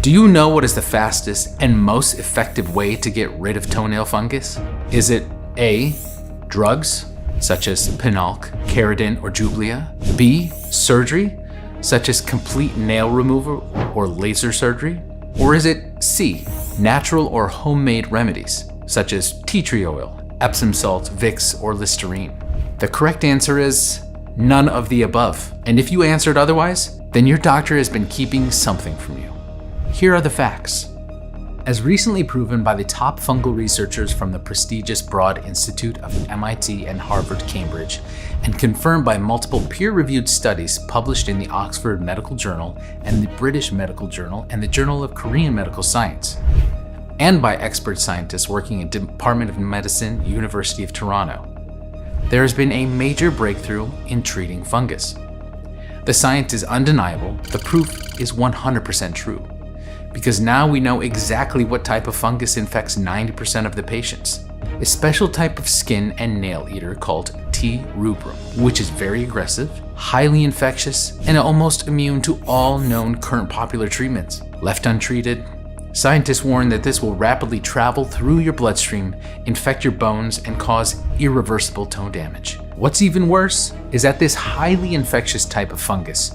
Do you know what is the fastest and most effective way to get rid of toenail fungus? Is it A, drugs, such as Penalc, Keratin, or Jublia? B, surgery, such as complete nail removal or laser surgery? Or is it C, natural or homemade remedies, such as tea tree oil, Epsom salt, Vicks, or Listerine? The correct answer is none of the above. And if you answered otherwise, then your doctor has been keeping something from you. Here are the facts. As recently proven by the top fungal researchers from the prestigious Broad Institute of MIT and Harvard, Cambridge, and confirmed by multiple peer-reviewed studies published in the Oxford Medical Journal and the British Medical Journal and the Journal of Korean Medical Science, and by expert scientists working in Department of Medicine, University of Toronto, there has been a major breakthrough in treating fungus. The science is undeniable, the proof is 100% true. Because now we know exactly what type of fungus infects 90% of the patients. A special type of skin and nail eater called T. rubrum, which is very aggressive, highly infectious, and almost immune to all known current popular treatments. Left untreated, scientists warn that this will rapidly travel through your bloodstream, infect your bones, and cause irreversible toe damage. What's even worse is that this highly infectious type of fungus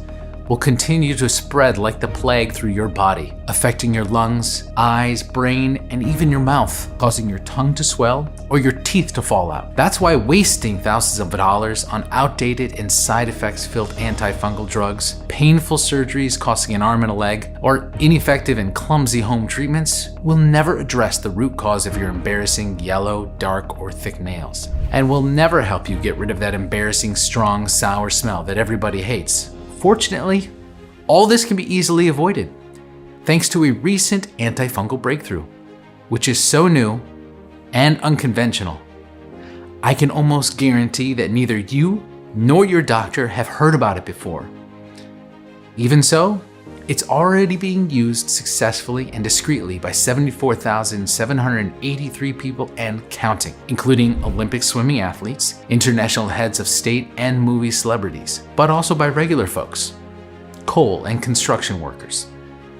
will continue to spread like the plague through your body, affecting your lungs, eyes, brain, and even your mouth, causing your tongue to swell or your teeth to fall out. That's why wasting thousands of dollars on outdated and side effects-filled antifungal drugs, painful surgeries costing an arm and a leg, or ineffective and clumsy home treatments will never address the root cause of your embarrassing yellow, dark, or thick nails, and will never help you get rid of that embarrassing, strong, sour smell that everybody hates. Fortunately, all this can be easily avoided thanks to a recent antifungal breakthrough, which is so new and unconventional. I can almost guarantee that neither you nor your doctor have heard about it before. Even so, it's already being used successfully and discreetly by 74,783 people and counting, including Olympic swimming athletes, international heads of state and movie celebrities, but also by regular folks, coal and construction workers,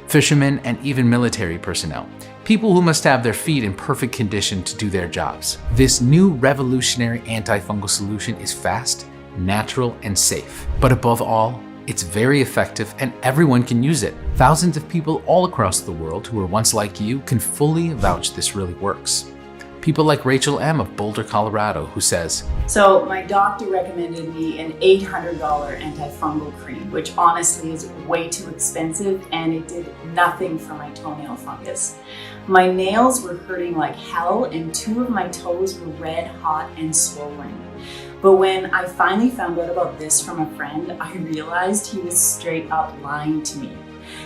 fishermen, and even military personnel, people who must have their feet in perfect condition to do their jobs. This new revolutionary antifungal solution is fast, natural, and safe. But above all, it's very effective and everyone can use it. Thousands of people all across the world who were once like you can fully vouch this really works. People like Rachel M. of Boulder, Colorado, who says, "So my doctor recommended me an $800 antifungal cream, which honestly is way too expensive, and it did nothing for my toenail fungus. My nails were hurting like hell and 2 of my toes were red hot and swollen. But when I finally found out about this from a friend, I realized he was straight up lying to me.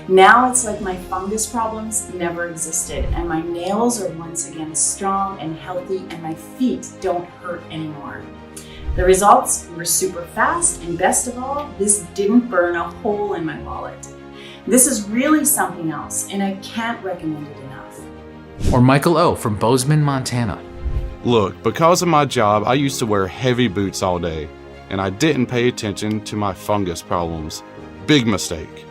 Now it's like my fungus problems never existed, and my nails are once again strong and healthy, and my feet don't hurt anymore. The results were super fast, and best of all, this didn't burn a hole in my wallet. This is really something else, and I can't recommend it enough." Or Michael O. from Bozeman, Montana. Look, because of my job, I used to wear heavy boots all day, and I didn't pay attention to my fungus problems. Big mistake.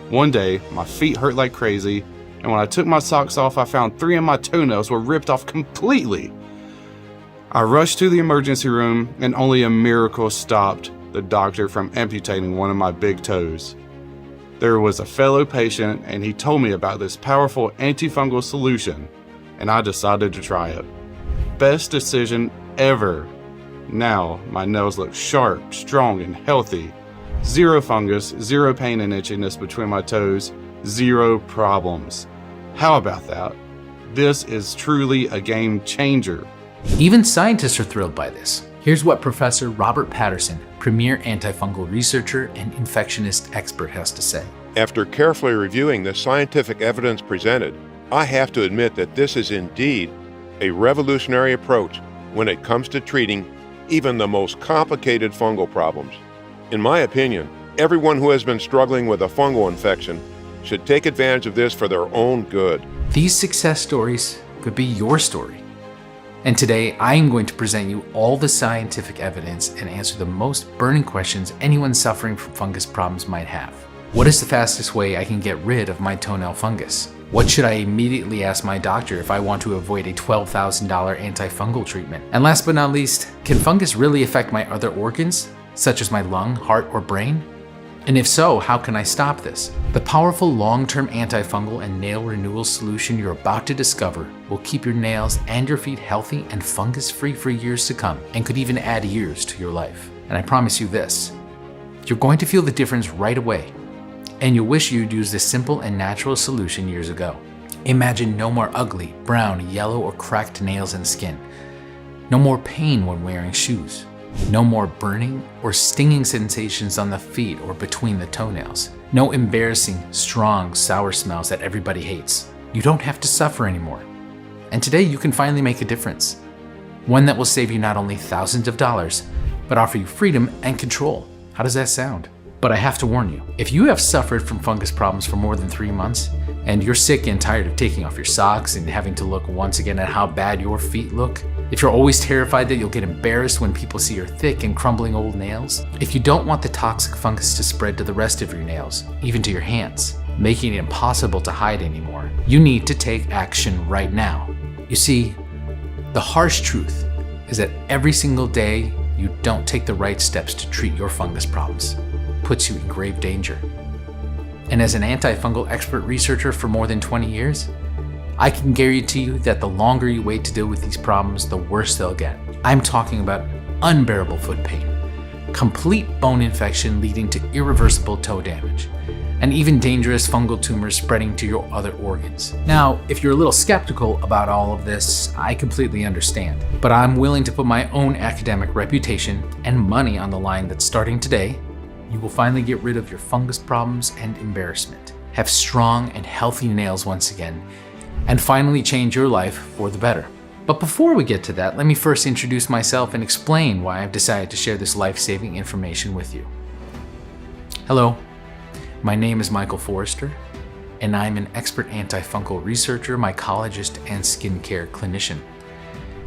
One day, my feet hurt like crazy, and when I took my socks off, I found 3 of my toenails were ripped off completely. I rushed to the emergency room, and only a miracle stopped the doctor from amputating one of my big toes. There was a fellow patient, and he told me about this powerful antifungal solution, and I decided to try it. Best decision ever. Now my nails look sharp, strong, and healthy. 0 fungus, 0 pain and itchiness between my toes, 0 problems. How about that? This is truly a game changer. Even scientists are thrilled by this. Here's what Professor Robert Patterson, premier antifungal researcher and infectionist expert, has to say. After carefully reviewing the scientific evidence presented, I have to admit that this is indeed a revolutionary approach when it comes to treating even the most complicated fungal problems. In my opinion, everyone who has been struggling with a fungal infection should take advantage of this for their own good. These success stories could be your story. And today, I am going to present you all the scientific evidence and answer the most burning questions anyone suffering from fungus problems might have. What is the fastest way I can get rid of my toenail fungus? What should I immediately ask my doctor if I want to avoid a $12,000 antifungal treatment? And last but not least, can fungus really affect my other organs, such as my lung, heart, or brain? And if so, how can I stop this? The powerful long-term antifungal and nail renewal solution you're about to discover will keep your nails and your feet healthy and fungus-free for years to come, and could even add years to your life. And I promise you this, you're going to feel the difference right away. And you'll wish you'd used this simple and natural solution years ago. Imagine no more ugly, brown, yellow, or cracked nails and skin. No more pain when wearing shoes. No more burning or stinging sensations on the feet or between the toenails. No embarrassing, strong, sour smells that everybody hates. You don't have to suffer anymore. And today you can finally make a difference. One that will save you not only thousands of dollars, but offer you freedom and control. How does that sound? But I have to warn you, if you have suffered from fungus problems for more than 3 months, and you're sick and tired of taking off your socks and having to look once again at how bad your feet look, if you're always terrified that you'll get embarrassed when people see your thick and crumbling old nails, if you don't want the toxic fungus to spread to the rest of your nails, even to your hands, making it impossible to hide anymore, you need to take action right now. You see, the harsh truth is that every single day you don't take the right steps to treat your fungus problems puts you in grave danger. And as an antifungal expert researcher for more than 20 years, I can guarantee you that the longer you wait to deal with these problems, the worse they'll get. I'm talking about unbearable foot pain, complete bone infection leading to irreversible toe damage, and even dangerous fungal tumors spreading to your other organs. Now, if you're a little skeptical about all of this, I completely understand, but I'm willing to put my own academic reputation and money on the line that starting today, you will finally get rid of your fungus problems and embarrassment, have strong and healthy nails once again, and finally change your life for the better. But before we get to that, let me first introduce myself and explain why I've decided to share this life-saving information with you. Hello, my name is Michael Forrester, and I'm an expert antifungal researcher, mycologist, and skincare clinician.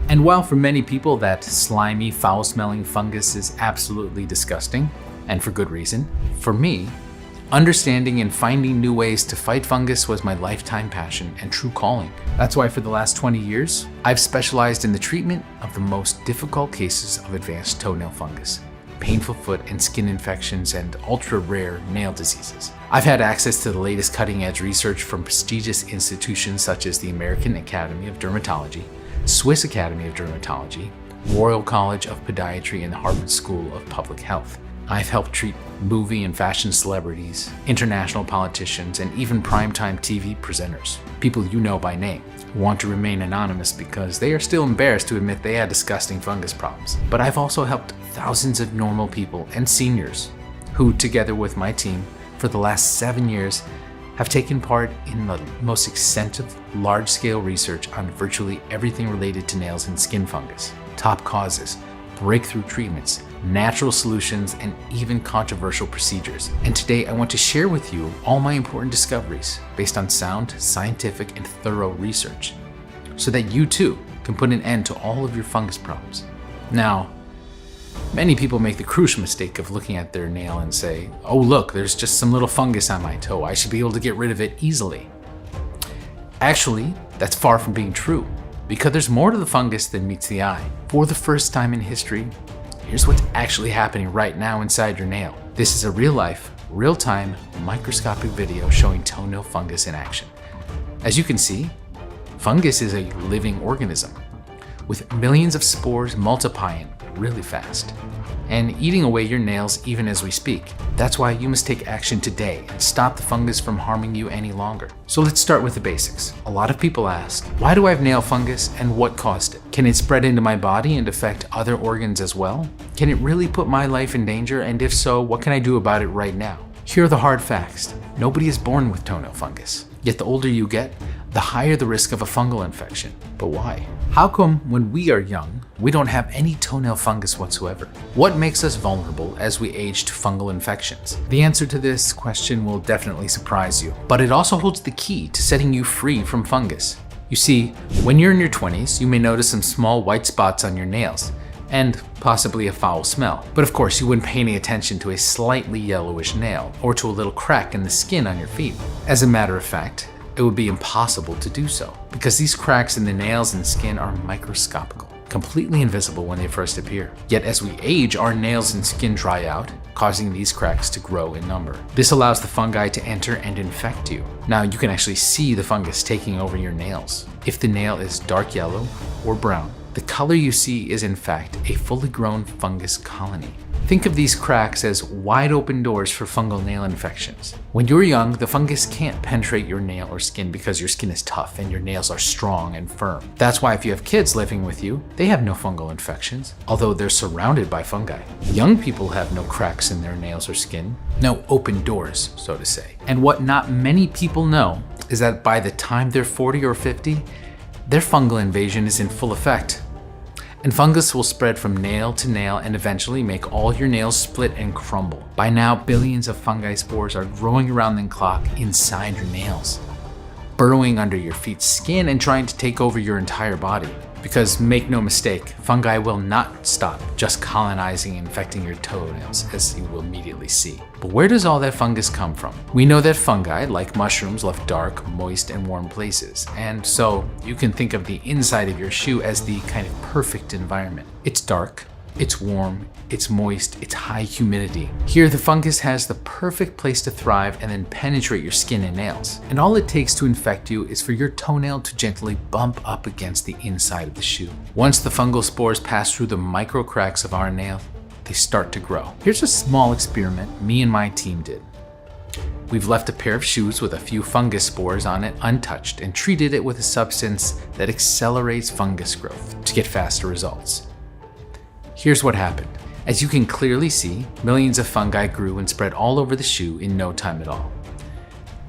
And while for many people that slimy, foul-smelling fungus is absolutely disgusting, and for good reason, for me, understanding and finding new ways to fight fungus was my lifetime passion and true calling. That's why for the last 20 years, I've specialized in the treatment of the most difficult cases of advanced toenail fungus, painful foot and skin infections, and ultra-rare nail diseases. I've had access to the latest cutting-edge research from prestigious institutions such as the American Academy of Dermatology, Swiss Academy of Dermatology, Royal College of Podiatry, and the Harvard School of Public Health. I've helped treat movie and fashion celebrities, international politicians, and even primetime TV presenters, people you know by name, who want to remain anonymous because they are still embarrassed to admit they had disgusting fungus problems. But I've also helped thousands of normal people and seniors who, together with my team, for the last 7 years, have taken part in the most extensive, large-scale research on virtually everything related to nails and skin fungus, top causes, breakthrough treatments, natural solutions, and even controversial procedures. And today I want to share with you all my important discoveries based on sound, scientific, and thorough research, so that you too can put an end to all of your fungus problems. Now, many people make the crucial mistake of looking at their nail and say, oh look, there's just some little fungus on my toe, I should be able to get rid of it easily. Actually, that's far from being true, because there's more to the fungus than meets the eye. For the first time in history, here's what's actually happening right now inside your nail. This is a real-life, real-time, microscopic video showing toenail fungus in action. As you can see, fungus is a living organism, with millions of spores multiplying really fast, and eating away your nails even as we speak. That's why you must take action today and stop the fungus from harming you any longer. So let's start with the basics. A lot of people ask, why do I have nail fungus and what caused it? Can it spread into my body and affect other organs as well? Can it really put my life in danger? And if so, what can I do about it right now? Here are the hard facts. Nobody is born with toenail fungus. Yet the older you get, the higher the risk of a fungal infection. But why? How come when we are young, we don't have any toenail fungus whatsoever? What makes us vulnerable as we age to fungal infections? The answer to this question will definitely surprise you, but it also holds the key to setting you free from fungus. You see, when you're in your 20s, you may notice some small white spots on your nails, and possibly a foul smell. But of course, you wouldn't pay any attention to a slightly yellowish nail, or to a little crack in the skin on your feet. As a matter of fact, it would be impossible to do so because these cracks in the nails and skin are microscopical, completely invisible when they first appear. Yet as we age, our nails and skin dry out, causing these cracks to grow in number. This allows the fungi to enter and infect you. Now you can actually see the fungus taking over your nails. If the nail is dark yellow or brown, the color you see is in fact a fully grown fungus colony. Think of these cracks as wide open doors for fungal nail infections. When you're young, the fungus can't penetrate your nail or skin because your skin is tough and your nails are strong and firm. That's why if you have kids living with you, they have no fungal infections, although they're surrounded by fungi. Young people have no cracks in their nails or skin, no open doors, so to say. And what not many people know is that by the time they're 40 or 50, their fungal invasion is in full effect. And fungus will spread from nail to nail and eventually make all your nails split and crumble. By now, billions of fungi spores are growing around the clock inside your nails, burrowing under your feet's skin and trying to take over your entire body. Because make no mistake, fungi will not stop just colonizing and infecting your toenails, as you will immediately see. But where does all that fungus come from? We know that fungi, like mushrooms, love dark, moist, and warm places. And so you can think of the inside of your shoe as the kind of perfect environment. It's dark, it's warm, it's moist, it's high humidity. Here, the fungus has the perfect place to thrive and then penetrate your skin and nails. And all it takes to infect you is for your toenail to gently bump up against the inside of the shoe. Once the fungal spores pass through the micro cracks of our nail, they start to grow. Here's a small experiment me and my team did. We've left a pair of shoes with a few fungus spores on it untouched and treated it with a substance that accelerates fungus growth to get faster results. Here's what happened. As you can clearly see, millions of fungi grew and spread all over the shoe in no time at all.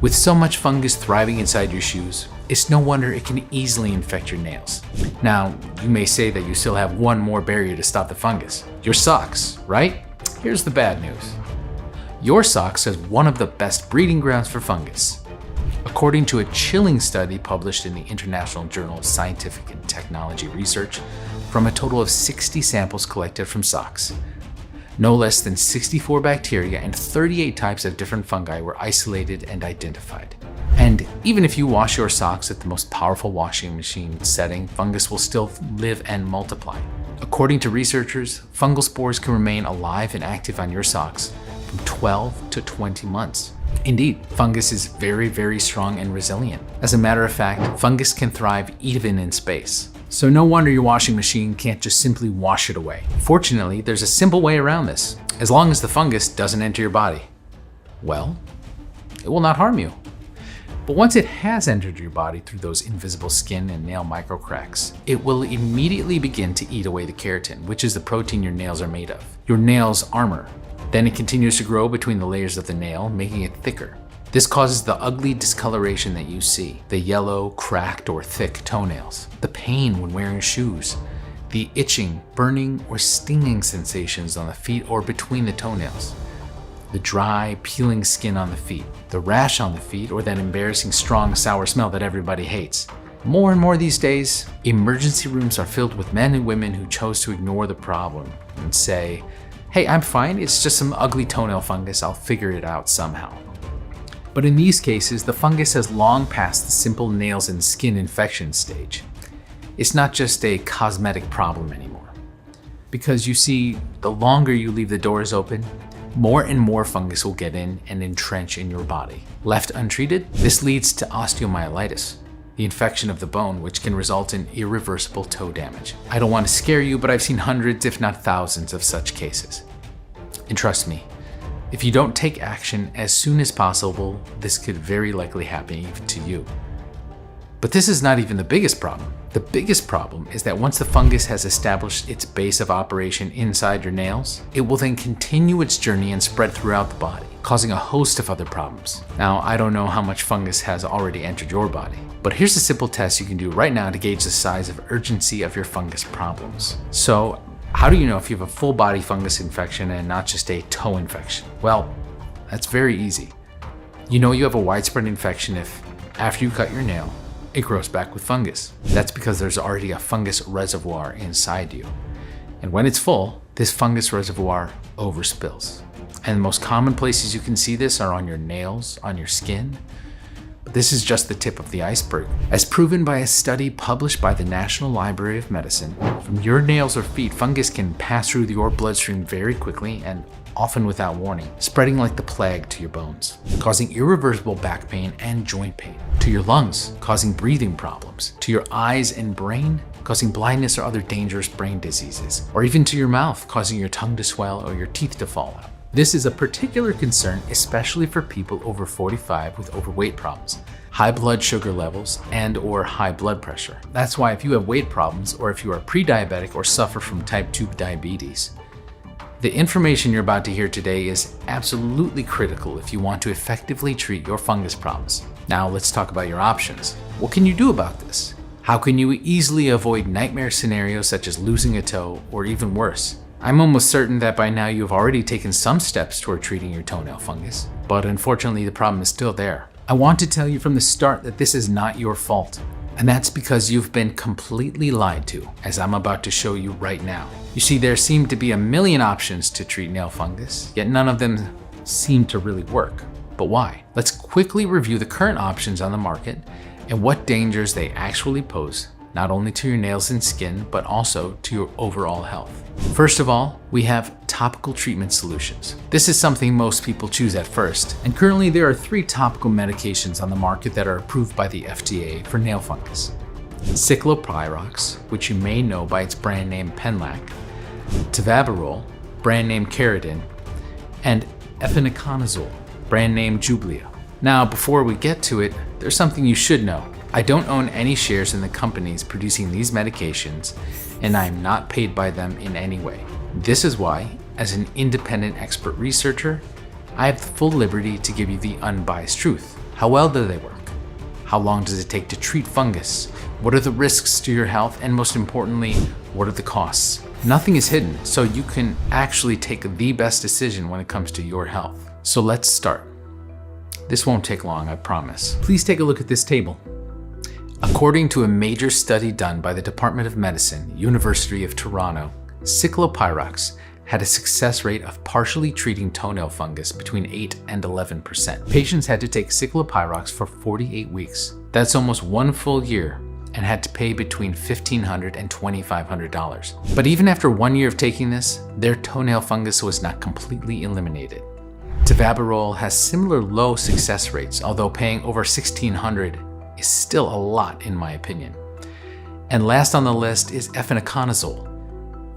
With so much fungus thriving inside your shoes, it's no wonder it can easily infect your nails. Now, you may say that you still have one more barrier to stop the fungus. Your socks, right? Here's the bad news. Your socks is one of the best breeding grounds for fungus. According to a chilling study published in the International Journal of Scientific and Technology Research, from a total of 60 samples collected from socks, no less than 64 bacteria and 38 types of different fungi were isolated and identified. And even if you wash your socks at the most powerful washing machine setting, fungus will still live and multiply. According to researchers, fungal spores can remain alive and active on your socks from 12 to 20 months. Indeed, fungus is very, very strong and resilient. As a matter of fact, fungus can thrive even in space. So no wonder your washing machine can't just simply wash it away. Fortunately, there's a simple way around this. As long as the fungus doesn't enter your body, well, it will not harm you. But once it has entered your body through those invisible skin and nail microcracks, it will immediately begin to eat away the keratin, which is the protein your nails are made of, your nail's armor. Then it continues to grow between the layers of the nail, making it thicker. This causes the ugly discoloration that you see, the yellow, cracked, or thick toenails, the pain when wearing shoes, the itching, burning, or stinging sensations on the feet or between the toenails, the dry, peeling skin on the feet, the rash on the feet, or that embarrassing, strong, sour smell that everybody hates. More and more these days, emergency rooms are filled with men and women who chose to ignore the problem and say, "Hey, I'm fine, it's just some ugly toenail fungus, I'll figure it out somehow." But in these cases, the fungus has long passed the simple nails and skin infection stage. It's not just a cosmetic problem anymore. Because you see, the longer you leave the doors open, more and more fungus will get in and entrench in your body. Left untreated, this leads to osteomyelitis, the infection of the bone, which can result in irreversible toe damage. I don't want to scare you, but I've seen hundreds, if not thousands, of such cases. And trust me, if you don't take action as soon as possible, this could very likely happen even to you. But this is not even the biggest problem. The biggest problem is that once the fungus has established its base of operation inside your nails, it will then continue its journey and spread throughout the body, causing a host of other problems. Now, I don't know how much fungus has already entered your body, but here's a simple test you can do right now to gauge the size of urgency of your fungus problems. So, how do you know if you have a full body fungus infection and not just a toe infection? Well, that's very easy. You know you have a widespread infection if, after you cut your nail, it grows back with fungus. That's because there's already a fungus reservoir inside you. And when it's full, this fungus reservoir overspills. And the most common places you can see this are on your nails, on your skin. But this is just the tip of the iceberg. As proven by a study published by the National Library of Medicine, from your nails or feet, fungus can pass through your bloodstream very quickly and often without warning, spreading like the plague to your bones, causing irreversible back pain and joint pain, to your lungs, causing breathing problems, to your eyes and brain, causing blindness or other dangerous brain diseases, or even to your mouth, causing your tongue to swell or your teeth to fall out. This is a particular concern, especially for people over 45 with overweight problems, high blood sugar levels, and/or high blood pressure. That's why if you have weight problems, or if you are pre-diabetic or suffer from type 2 diabetes, the information you're about to hear today is absolutely critical if you want to effectively treat your fungus problems. Now let's talk about your options. What can you do about this? How can you easily avoid nightmare scenarios such as losing a toe or even worse? I'm almost certain that by now you've already taken some steps toward treating your toenail fungus, but unfortunately the problem is still there. I want to tell you from the start that this is not your fault. And that's because you've been completely lied to, as I'm about to show you right now. You see, there seem to be a million options to treat nail fungus, yet none of them seem to really work. But why? Let's quickly review the current options on the market and what dangers they actually pose, not only to your nails and skin, but also to your overall health. First of all, we have topical treatment solutions. This is something most people choose at first, and currently there are 3 topical medications on the market that are approved by the FDA for nail fungus. Cyclopyrox, which you may know by its brand name Penlac, Toenail, brand name Caridin, and efinaconazole, brand name Jublia. Now, before we get to it, there's something you should know. I don't own any shares in the companies producing these medications, and I am not paid by them in any way. This is why, as an independent expert researcher, I have the full liberty to give you the unbiased truth. How well do they work? How long does it take to treat fungus? What are the risks to your health? And most importantly, what are the costs? Nothing is hidden, so you can actually take the best decision when it comes to your health. So let's start. This won't take long, I promise. Please take a look at this table. According to a major study done by the Department of Medicine, University of Toronto, cyclopyrox had a success rate of partially treating toenail fungus between 8 and 11%. Patients had to take cyclopyrox for 48 weeks. That's almost 1 full year, and had to pay between $1,500 and $2,500. But even after 1 year of taking this, their toenail fungus was not completely eliminated. Toenail has similar low success rates, although paying over $1,600 is still a lot in my opinion. And last on the list is efinaconazole.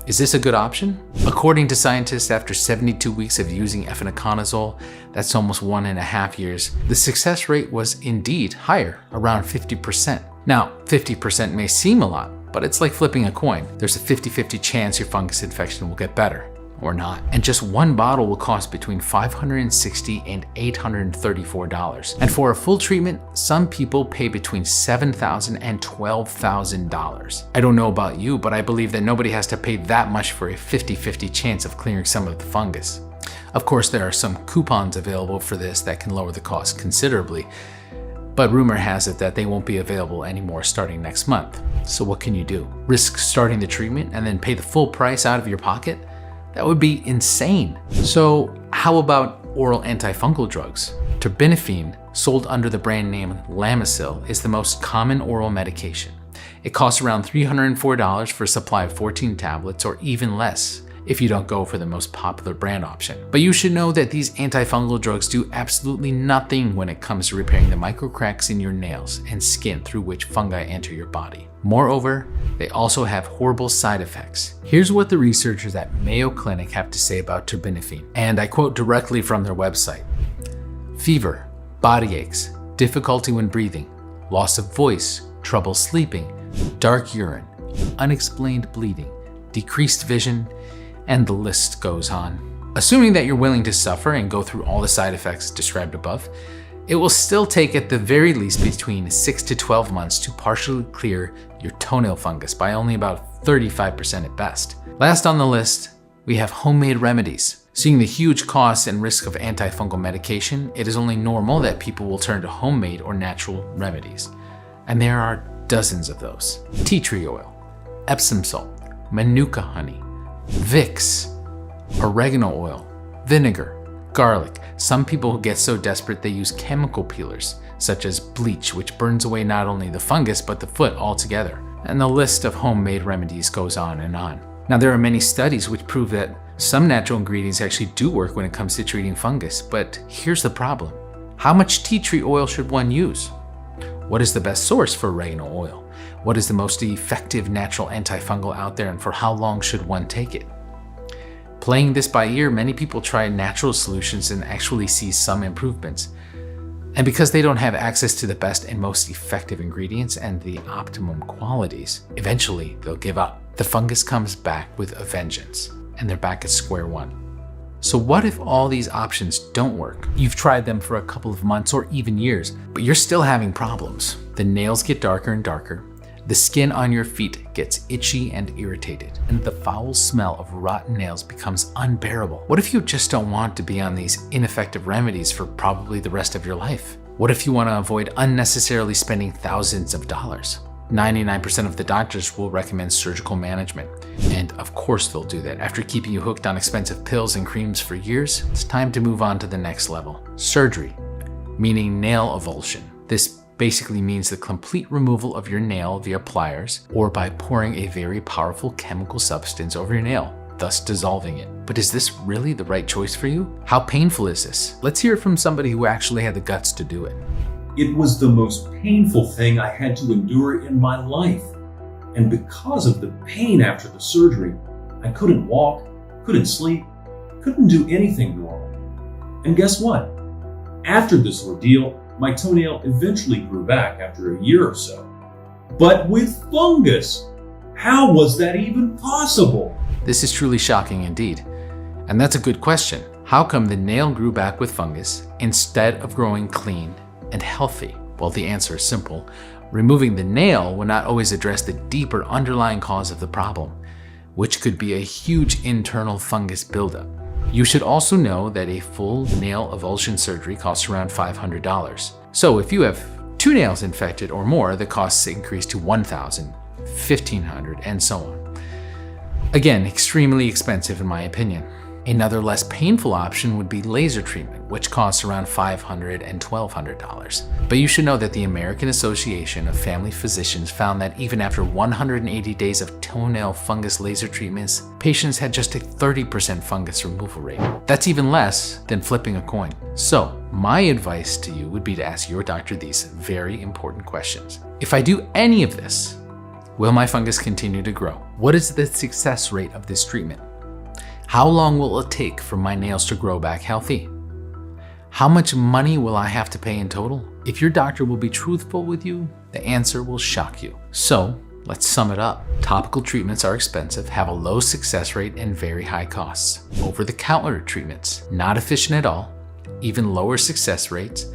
Is this a good option? According to scientists, after 72 weeks of using efinaconazole, that's almost 1.5 years, the success rate was indeed higher, around 50%. Now, 50% may seem a lot, but it's like flipping a coin. There's a 50-50 chance your fungus infection will get better, or not. And just 1 bottle will cost between $560 and $834. And for a full treatment, some people pay between $7,000 and $12,000. I don't know about you, but I believe that nobody has to pay that much for a 50-50 chance of clearing some of the fungus. Of course, there are some coupons available for this that can lower the cost considerably, but rumor has it that they won't be available anymore starting next month. So what can you do? Risk starting the treatment and then pay the full price out of your pocket? That would be insane. So how about oral antifungal drugs? Terbinafine, sold under the brand name Lamisil, is the most common oral medication. It costs around $304 for a supply of 14 tablets, or even less if you don't go for the most popular brand option. But you should know that these antifungal drugs do absolutely nothing when it comes to repairing the microcracks in your nails and skin through which fungi enter your body. Moreover, they also have horrible side effects. Here's what the researchers at Mayo Clinic have to say about terbinafine, and I quote directly from their website. Fever, body aches, difficulty when breathing, loss of voice, trouble sleeping, dark urine, unexplained bleeding, decreased vision, and the list goes on. Assuming that you're willing to suffer and go through all the side effects described above, it will still take at the very least between 6 to 12 months to partially clear your toenail fungus by only about 35% at best. Last on the list, we have homemade remedies. Seeing the huge costs and risk of antifungal medication, it is only normal that people will turn to homemade or natural remedies. And there are dozens of those. Tea tree oil, Epsom salt, Manuka honey, Vicks, oregano oil, vinegar, Garlic. Some people get so desperate they use chemical peelers, such as bleach, which burns away not only the fungus but the foot altogether. And the list of homemade remedies goes on and on. Now, there are many studies which prove that some natural ingredients actually do work when it comes to treating fungus, but here's the problem. How much tea tree oil should one use? What is the best source for oregano oil? What is the most effective natural antifungal out there, and for how long should one take it? Playing this by ear, many people try natural solutions and actually see some improvements. And because they don't have access to the best and most effective ingredients and the optimum qualities, eventually they'll give up. The fungus comes back with a vengeance, and they're back at square one. So what if all these options don't work? You've tried them for a couple of months or even years, but you're still having problems. The nails get darker and darker. The skin on your feet gets itchy and irritated, and the foul smell of rotten nails becomes unbearable. What if you just don't want to be on these ineffective remedies for probably the rest of your life? What if you want to avoid unnecessarily spending thousands of dollars? 99% of the doctors will recommend surgical management. And of course they'll do that. After keeping you hooked on expensive pills and creams for years, it's time to move on to the next level. Surgery, meaning nail avulsion. This basically means the complete removal of your nail via pliers or by pouring a very powerful chemical substance over your nail, thus dissolving it. But is this really the right choice for you? How painful is this? Let's hear it from somebody who actually had the guts to do it. It was the most painful thing I had to endure in my life. And because of the pain after the surgery, I couldn't walk, couldn't sleep, couldn't do anything normal. And guess what? After this ordeal, my toenail eventually grew back after a year or so. But with fungus, how was that even possible? This is truly shocking indeed. And that's a good question. How come the nail grew back with fungus instead of growing clean and healthy? Well, the answer is simple. Removing the nail will not always address the deeper underlying cause of the problem, which could be a huge internal fungus buildup. You should also know that a full nail avulsion surgery costs around $500. So if you have 2 nails infected or more, the costs increase to $1,000, $1,500, and so on. Again, extremely expensive in my opinion. Another less painful option would be laser treatment, which costs around $500 and $1,200. But you should know that the American Association of Family Physicians found that even after 180 days of toenail fungus laser treatments, patients had just a 30% fungus removal rate. That's even less than flipping a coin. So, my advice to you would be to ask your doctor these very important questions. If I do any of this, will my fungus continue to grow? What is the success rate of this treatment? How long will it take for my nails to grow back healthy? How much money will I have to pay in total? If your doctor will be truthful with you, the answer will shock you. So, let's sum it up. Topical treatments are expensive, have a low success rate, and very high costs. Over-the-counter treatments, not efficient at all, even lower success rates,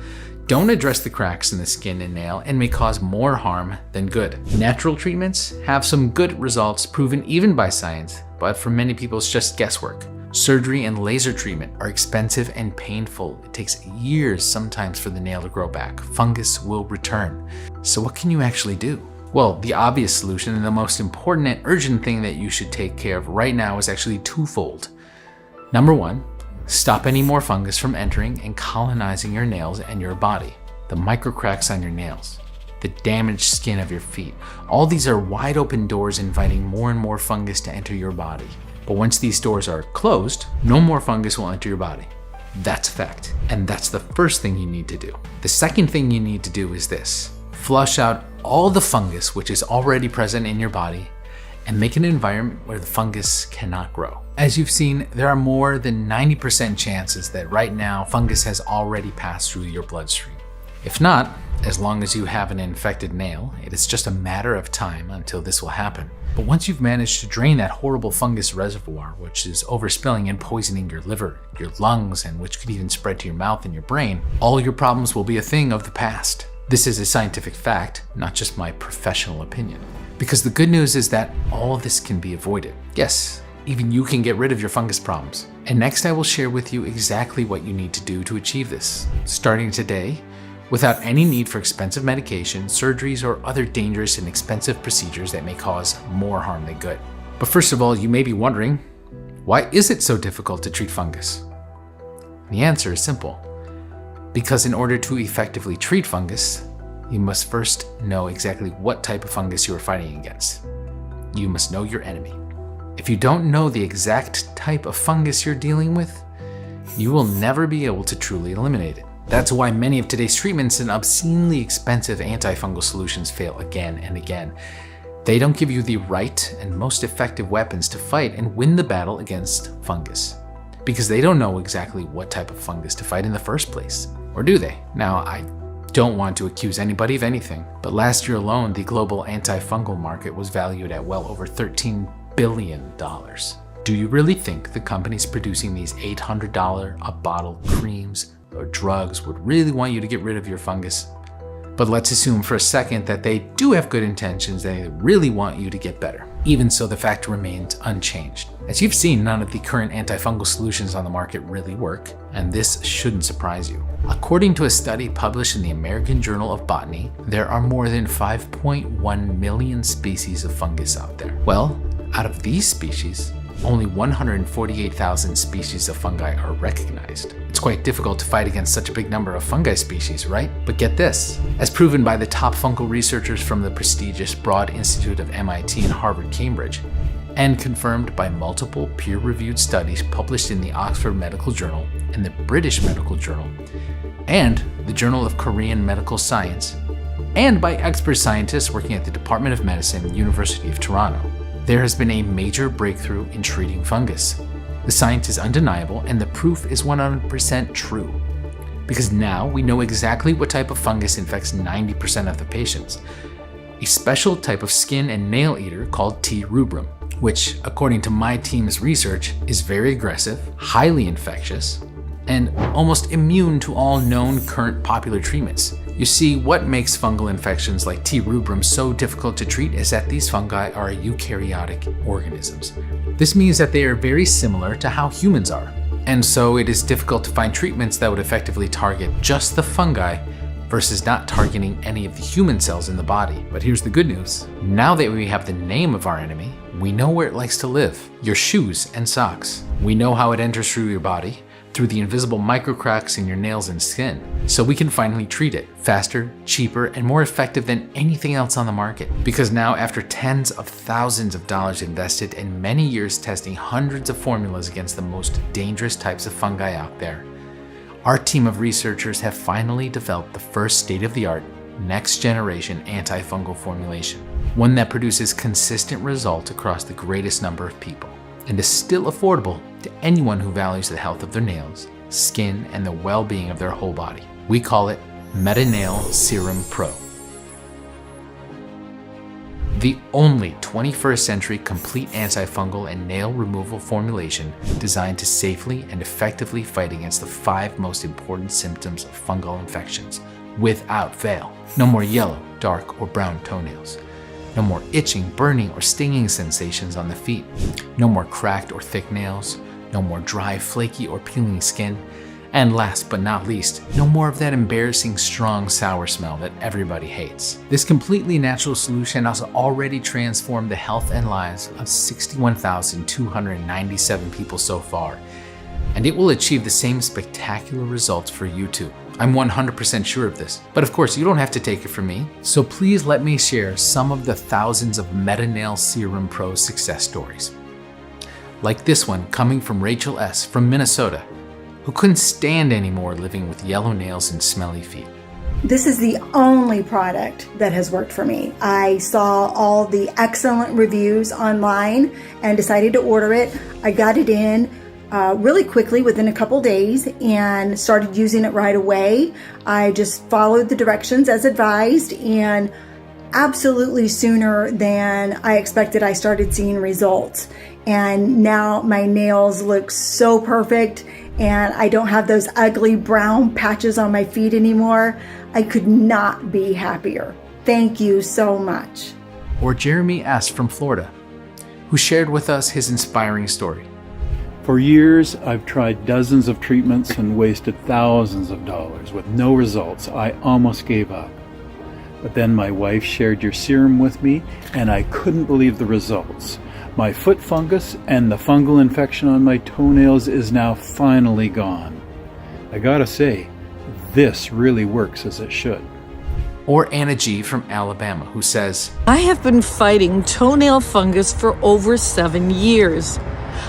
don't address the cracks in the skin and nail, and may cause more harm than good. Natural treatments have some good results proven even by science, but for many people it's just guesswork. Surgery and laser treatment are expensive and painful. It takes years sometimes for the nail to grow back. Fungus will return. So what can you actually do? Well, the obvious solution and the most important and urgent thing that you should take care of right now is actually twofold. Number one, stop any more fungus from entering and colonizing your nails and your body. The microcracks on your nails, the damaged skin of your feet. All these are wide open doors inviting more and more fungus to enter your body. But once these doors are closed, no more fungus will enter your body. That's a fact. And that's the first thing you need to do. The second thing you need to do is this. Flush out all the fungus which is already present in your body and make an environment where the fungus cannot grow. As you've seen, there are more than 90% chances that right now fungus has already passed through your bloodstream. If not, as long as you have an infected nail, it is just a matter of time until this will happen. But once you've managed to drain that horrible fungus reservoir, which is overspilling and poisoning your liver, your lungs, and which could even spread to your mouth and your brain, all your problems will be a thing of the past. This is a scientific fact, not just my professional opinion. Because the good news is that all of this can be avoided. Yes, even you can get rid of your fungus problems. And next I will share with you exactly what you need to do to achieve this. Starting today, without any need for expensive medication, surgeries, or other dangerous and expensive procedures that may cause more harm than good. But first of all, you may be wondering, why is it so difficult to treat fungus? The answer is simple. Because in order to effectively treat fungus, you must first know exactly what type of fungus you are fighting against. You must know your enemy. If you don't know the exact type of fungus you're dealing with, you will never be able to truly eliminate it. That's why many of today's treatments and obscenely expensive antifungal solutions fail again and again. They don't give you the right and most effective weapons to fight and win the battle against fungus, because they don't know exactly what type of fungus to fight in the first place. Or do they? Now, I don't want to accuse anybody of anything, but last year alone, the global antifungal market was valued at well over $13 billion. Do you really think the companies producing these $800 a bottle creams or drugs would really want you to get rid of your fungus? But let's assume for a second that they do have good intentions, they really want you to get better. Even so, the fact remains unchanged. As you've seen, none of the current antifungal solutions on the market really work, and this shouldn't surprise you. According to a study published in the American Journal of Botany, there are more than 5.1 million species of fungus out there. Well, out of these species, only 148,000 species of fungi are recognized. It's quite difficult to fight against such a big number of fungi species, right? But get this, as proven by the top fungal researchers from the prestigious Broad Institute of MIT and Harvard Cambridge, and confirmed by multiple peer-reviewed studies published in the Oxford Medical Journal and the British Medical Journal, and the Journal of Korean Medical Science, and by expert scientists working at the Department of Medicine, University of Toronto, there has been a major breakthrough in treating fungus. The science is undeniable and the proof is 100% true. Because now we know exactly what type of fungus infects 90% of the patients. A special type of skin and nail eater called T. rubrum, which, according to my team's research, is very aggressive, highly infectious, and almost immune to all known current popular treatments. You see, what makes fungal infections like T. rubrum so difficult to treat is that these fungi are eukaryotic organisms. This means that they are very similar to how humans are, and so it is difficult to find treatments that would effectively target just the fungi versus not targeting any of the human cells in the body. But here's the good news. Now that we have the name of our enemy, we know where it likes to live, your shoes and socks. We know how it enters through your body, through the invisible microcracks in your nails and skin, so we can finally treat it faster, cheaper, and more effective than anything else on the market. Because now, after tens of thousands of dollars invested and many years testing hundreds of formulas against the most dangerous types of fungi out there, our team of researchers have finally developed the first state-of-the-art, next-generation antifungal formulation, one that produces consistent results across the greatest number of people, and is still affordable to anyone who values the health of their nails, skin, and the well-being of their whole body. We call it MetaNail Serum Pro. The only 21st century complete antifungal and nail removal formulation designed to safely and effectively fight against the 5 most important symptoms of fungal infections without fail. No more yellow, dark, or brown toenails. No more itching, burning, or stinging sensations on the feet. No more cracked or thick nails. No more dry, flaky, or peeling skin. And last but not least, no more of that embarrassing, strong, sour smell that everybody hates. This completely natural solution has already transformed the health and lives of 61,297 people so far, and it will achieve the same spectacular results for you too. I'm 100% sure of this, but of course you don't have to take it from me. So please let me share some of the thousands of MetaNail Serum Pro success stories. Like this one coming from Rachel S. from Minnesota, who couldn't stand anymore living with yellow nails and smelly feet. This is the only product that has worked for me. I saw all the excellent reviews online and decided to order it. I got it in really quickly within a couple days and started using it right away. I just followed the directions as advised, and absolutely sooner than I expected, I started seeing results. And now my nails look so perfect, and I don't have those ugly brown patches on my feet anymore. I could not be happier. Thank you so much. Or Jeremy S. from Florida, who shared with us his inspiring story. For years, I've tried dozens of treatments and wasted thousands of dollars with no results. I almost gave up. But then my wife shared your serum with me, and I couldn't believe the results. My foot fungus and the fungal infection on my toenails is now finally gone. I gotta say, this really works as it should. Or Anna G. from Alabama, who says, I have been fighting toenail fungus for over 7 years.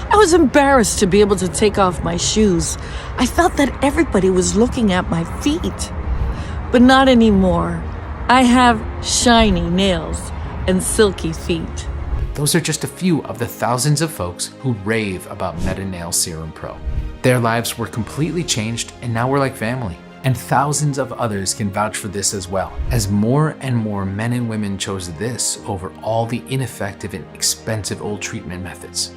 I was embarrassed to be able to take off my shoes. I felt that everybody was looking at my feet. But not anymore. I have shiny nails and silky feet. those are just a few of the thousands of folks who rave about MetaNail Serum Pro. Their lives were completely changed, and now we're like family. And thousands of others can vouch for this as well, as more and more men and women chose this over all the ineffective and expensive old treatment methods.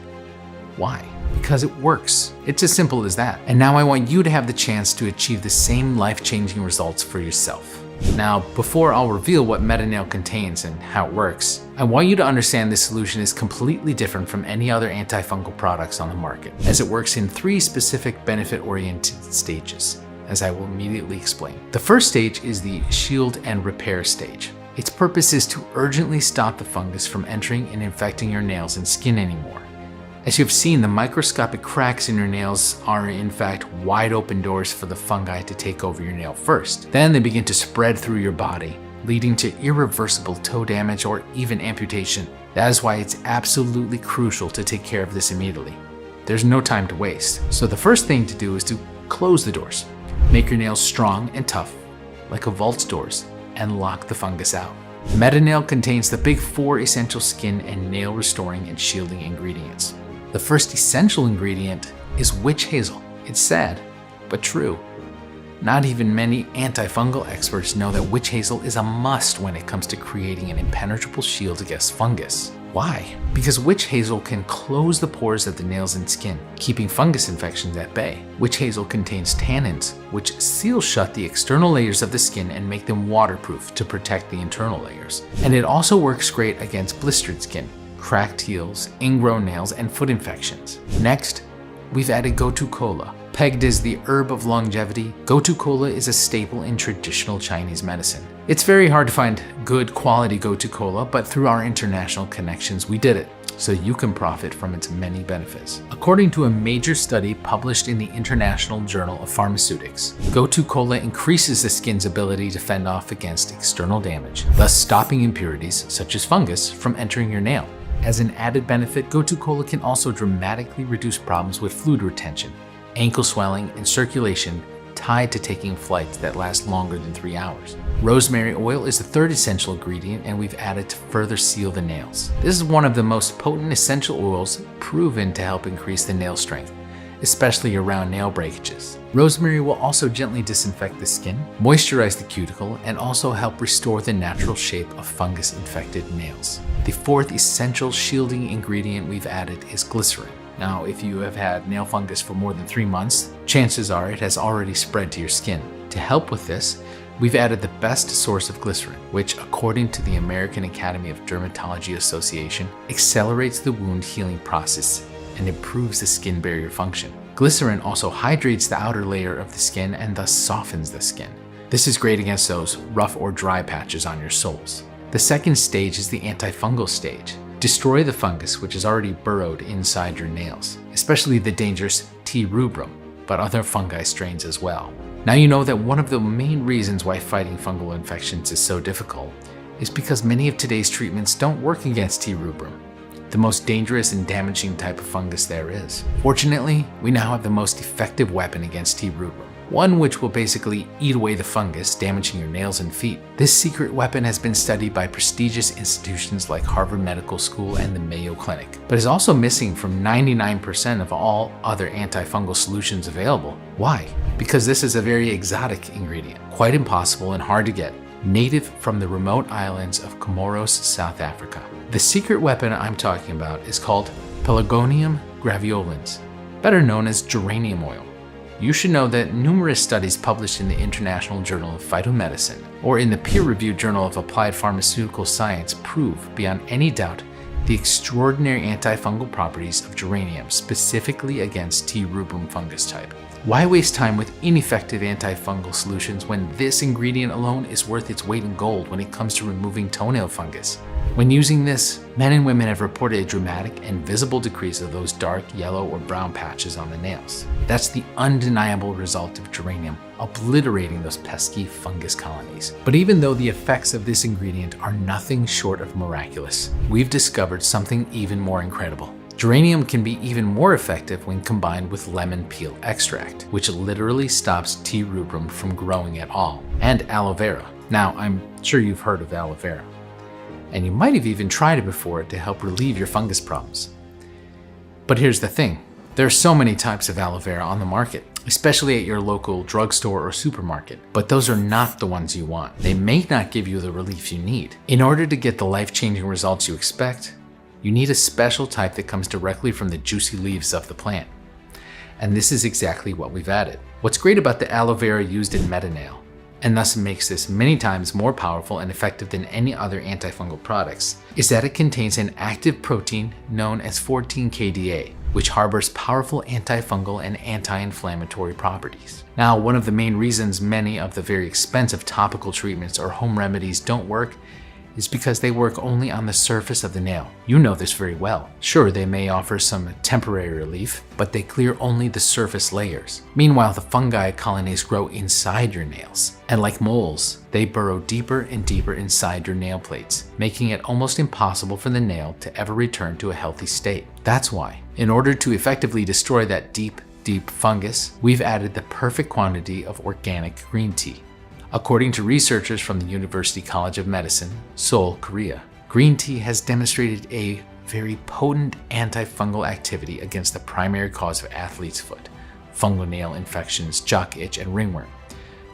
Why? Because it works. It's as simple as that. And now I want you to have the chance to achieve the same life-changing results for yourself. Now, before I'll reveal what MetaNail contains and how it works, I want you to understand this solution is completely different from any other antifungal products on the market, as it works in 3 specific benefit-oriented stages, as I will immediately explain. The first stage is the shield and repair stage. Its purpose is to urgently stop the fungus from entering and infecting your nails and skin anymore. As you've seen, the microscopic cracks in your nails are in fact wide open doors for the fungi to take over your nail first. Then they begin to spread through your body, leading to irreversible toe damage or even amputation. That is why it's absolutely crucial to take care of this immediately. There's no time to waste. So the first thing to do is to close the doors. Make your nails strong and tough, like a vault's doors, and lock the fungus out. MetaNail contains the big 4 essential skin and nail restoring and shielding ingredients. The first essential ingredient is witch hazel. It's sad, but true. Not even many antifungal experts know that witch hazel is a must when it comes to creating an impenetrable shield against fungus. Why? Because witch hazel can close the pores of the nails and skin, keeping fungus infections at bay. Witch hazel contains tannins, which seal shut the external layers of the skin and make them waterproof to protect the internal layers. And it also works great against blistered skin, cracked heels, ingrown nails, and foot infections. Next, we've added Gotu Kola. Pegged as the herb of longevity, Gotu Kola is a staple in traditional Chinese medicine. It's very hard to find good quality Gotu Kola, but through our international connections, we did it, so you can profit from its many benefits. According to a major study published in the International Journal of Pharmaceutics, Gotu Kola increases the skin's ability to fend off against external damage, thus stopping impurities, such as fungus, from entering your nail. As an added benefit, Gotu Kola can also dramatically reduce problems with fluid retention, ankle swelling, and circulation tied to taking flights that last longer than 3 hours. Rosemary oil is the 3rd essential ingredient, and we've added to further seal the nails. This is one of the most potent essential oils proven to help increase the nail strength, especially around nail breakages. Rosemary will also gently disinfect the skin, moisturize the cuticle, and also help restore the natural shape of fungus-infected nails. The 4th essential shielding ingredient we've added is glycerin. Now, if you have had nail fungus for more than 3 months, chances are it has already spread to your skin. To help with this, we've added the best source of glycerin, which, according to the American Academy of Dermatology Association, accelerates the wound healing process and improves the skin barrier function. Glycerin also hydrates the outer layer of the skin and thus softens the skin. This is great against those rough or dry patches on your soles. The 2nd stage is the antifungal stage. Destroy the fungus which is already burrowed inside your nails, especially the dangerous T. rubrum, but other fungi strains as well. Now you know that one of the main reasons why fighting fungal infections is so difficult is because many of today's treatments don't work against T. rubrum, the most dangerous and damaging type of fungus there is. Fortunately, we now have the most effective weapon against T. rubrum, one which will basically eat away the fungus, damaging your nails and feet. This secret weapon has been studied by prestigious institutions like Harvard Medical School and the Mayo Clinic, but is also missing from 99% of all other antifungal solutions available. Why? Because this is a very exotic ingredient, quite impossible and hard to get, native from the remote islands of Comoros, South Africa. The secret weapon I'm talking about is called Pelargonium graveolens, better known as geranium oil. You should know that numerous studies published in the International Journal of Phytomedicine or in the peer-reviewed Journal of Applied Pharmaceutical Science prove beyond any doubt the extraordinary antifungal properties of geranium, specifically against T. rubrum fungus type. Why waste time with ineffective antifungal solutions when this ingredient alone is worth its weight in gold when it comes to removing toenail fungus? When using this, men and women have reported a dramatic and visible decrease of those dark yellow or brown patches on the nails. That's the undeniable result of geranium obliterating those pesky fungus colonies. But even though the effects of this ingredient are nothing short of miraculous, we've discovered something even more incredible. Geranium can be even more effective when combined with lemon peel extract, which literally stops T. rubrum from growing at all, and aloe vera. Now, I'm sure you've heard of aloe vera, and you might have even tried it before to help relieve your fungus problems. But here's the thing, there are so many types of aloe vera on the market, especially at your local drugstore or supermarket, but those are not the ones you want. They may not give you the relief you need. In order to get the life-changing results you expect, you need a special type that comes directly from the juicy leaves of the plant. And this is exactly what we've added. What's great about the aloe vera used in MetaNail, and thus makes this many times more powerful and effective than any other antifungal products, is that it contains an active protein known as 14-KDA, which harbors powerful antifungal and anti-inflammatory properties. Now, one of the main reasons many of the very expensive topical treatments or home remedies don't work is because they work only on the surface of the nail. You know this very well. Sure, they may offer some temporary relief, but they clear only the surface layers. Meanwhile, the fungi colonies grow inside your nails. And like moles, they burrow deeper and deeper inside your nail plates, making it almost impossible for the nail to ever return to a healthy state. That's why, in order to effectively destroy that deep fungus, we've added the perfect quantity of organic green tea. According to researchers from the University College of Medicine, Seoul, Korea, green tea has demonstrated a very potent antifungal activity against the primary cause of athlete's foot, fungal nail infections, jock itch, and ringworm,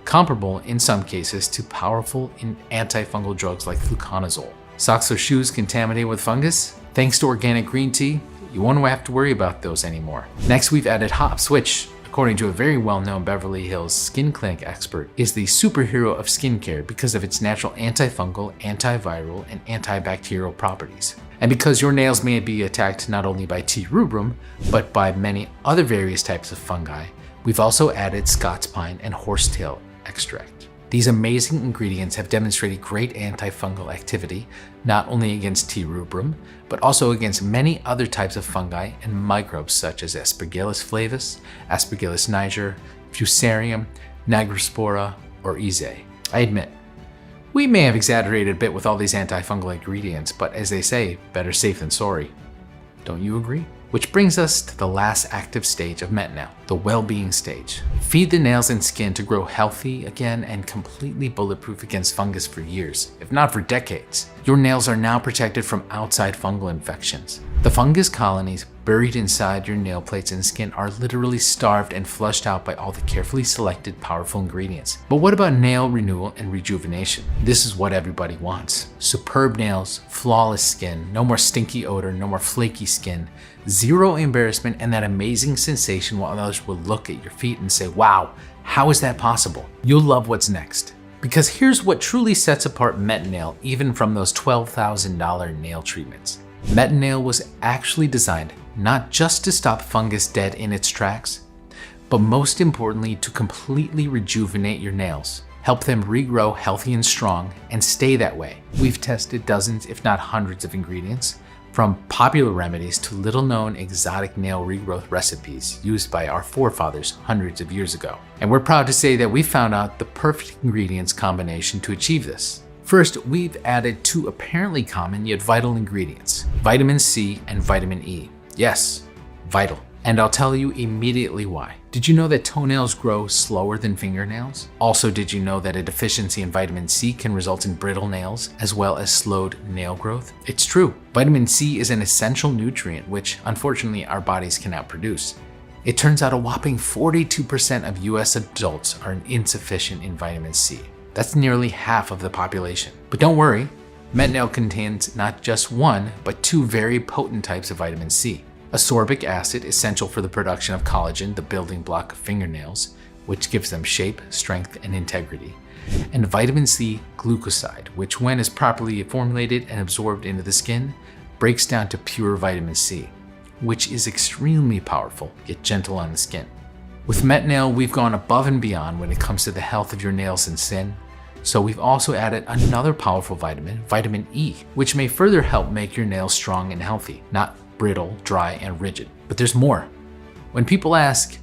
comparable in some cases to powerful antifungal drugs like fluconazole. Socks or shoes contaminated with fungus? Thanks to organic green tea, you won't have to worry about those anymore. Next, we've added hops, which, according to a very well-known Beverly Hills skin clinic expert, is the superhero of skincare because of its natural antifungal, antiviral, and antibacterial properties. And because your nails may be attacked not only by T. rubrum, but by many other various types of fungi, we've also added Scots pine and horsetail extract. These amazing ingredients have demonstrated great antifungal activity, not only against T. rubrum, but also against many other types of fungi and microbes such as Aspergillus flavus, Aspergillus niger, Fusarium, Nigrospora, or Ise. I admit, we may have exaggerated a bit with all these antifungal ingredients, but as they say, better safe than sorry. Don't you agree? Which brings us to the last active stage of MetaNail, the well-being stage. Feed the nails and skin to grow healthy again and completely bulletproof against fungus for years, if not for decades. Your nails are now protected from outside fungal infections. The fungus colonies buried inside your nail plates and skin are literally starved and flushed out by all the carefully selected powerful ingredients. But what about nail renewal and rejuvenation? This is what everybody wants. Superb nails, flawless skin, no more stinky odor, no more flaky skin, zero embarrassment, and that amazing sensation while others will look at your feet and say, wow, how is that possible? You'll love what's next. Because here's what truly sets apart MetaNail even from those $12,000 nail treatments. MetaNail was actually designed not just to stop fungus dead in its tracks, but most importantly to completely rejuvenate your nails, help them regrow healthy and strong, and stay that way. We've tested dozens, if not hundreds of ingredients, from popular remedies to little-known exotic nail regrowth recipes used by our forefathers hundreds of years ago. And we're proud to say that we found out the perfect ingredients combination to achieve this. First, we've added two apparently common yet vital ingredients, vitamin C and vitamin E. Yes, vital. And I'll tell you immediately why. Did you know that toenails grow slower than fingernails? Also, did you know that a deficiency in vitamin C can result in brittle nails as well as slowed nail growth? It's true. Vitamin C is an essential nutrient which, unfortunately, our bodies cannot produce. It turns out a whopping 42% of US adults are insufficient in vitamin C. That's nearly half of the population. But don't worry, MetaNail contains not just one, but two very potent types of vitamin C. Ascorbic acid, essential for the production of collagen, the building block of fingernails, which gives them shape, strength, and integrity. And vitamin C glucoside, which when is properly formulated and absorbed into the skin, breaks down to pure vitamin C, which is extremely powerful, yet gentle on the skin. With MetaNail, we've gone above and beyond when it comes to the health of your nails and skin, So we've also added another powerful vitamin, vitamin E, which may further help make your nails strong and healthy, not brittle, dry, and rigid. But there's more. When people ask,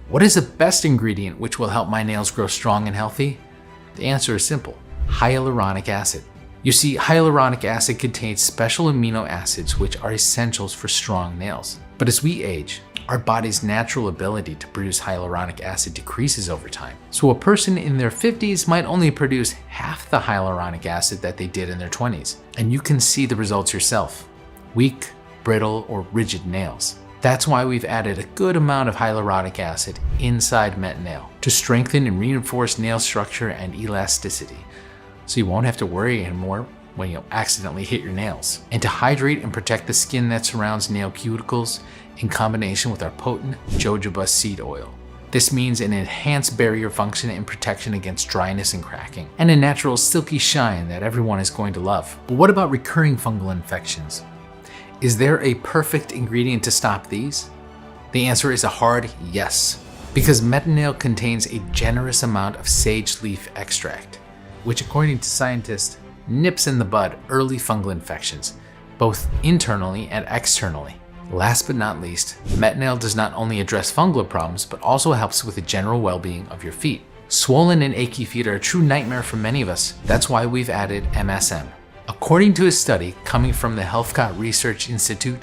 what is the best ingredient which will help my nails grow strong and healthy? The answer is simple: hyaluronic acid. You see, hyaluronic acid contains special amino acids which are essentials for strong nails. But as we age, our body's natural ability to produce hyaluronic acid decreases over time. So a person in their 50s might only produce half the hyaluronic acid that they did in their 20s. And you can see the results yourself: weak, brittle, or rigid nails. That's why we've added a good amount of hyaluronic acid inside MetaNail to strengthen and reinforce nail structure and elasticity, so you won't have to worry anymore when you accidentally hit your nails. And to hydrate and protect the skin that surrounds nail cuticles in combination with our potent jojoba seed oil. This means an enhanced barrier function and protection against dryness and cracking, and a natural silky shine that everyone is going to love. But what about recurring fungal infections? Is there a perfect ingredient to stop these? The answer is a hard yes, because MetaNail contains a generous amount of sage leaf extract, which according to scientists nips in the bud early fungal infections, both internally and externally. Last but not least, MetaNail does not only address fungal problems, but also helps with the general well-being of your feet. Swollen and achy feet are a true nightmare for many of us. That's why we've added MSM. According to a study coming from the Healthcott Research Institute,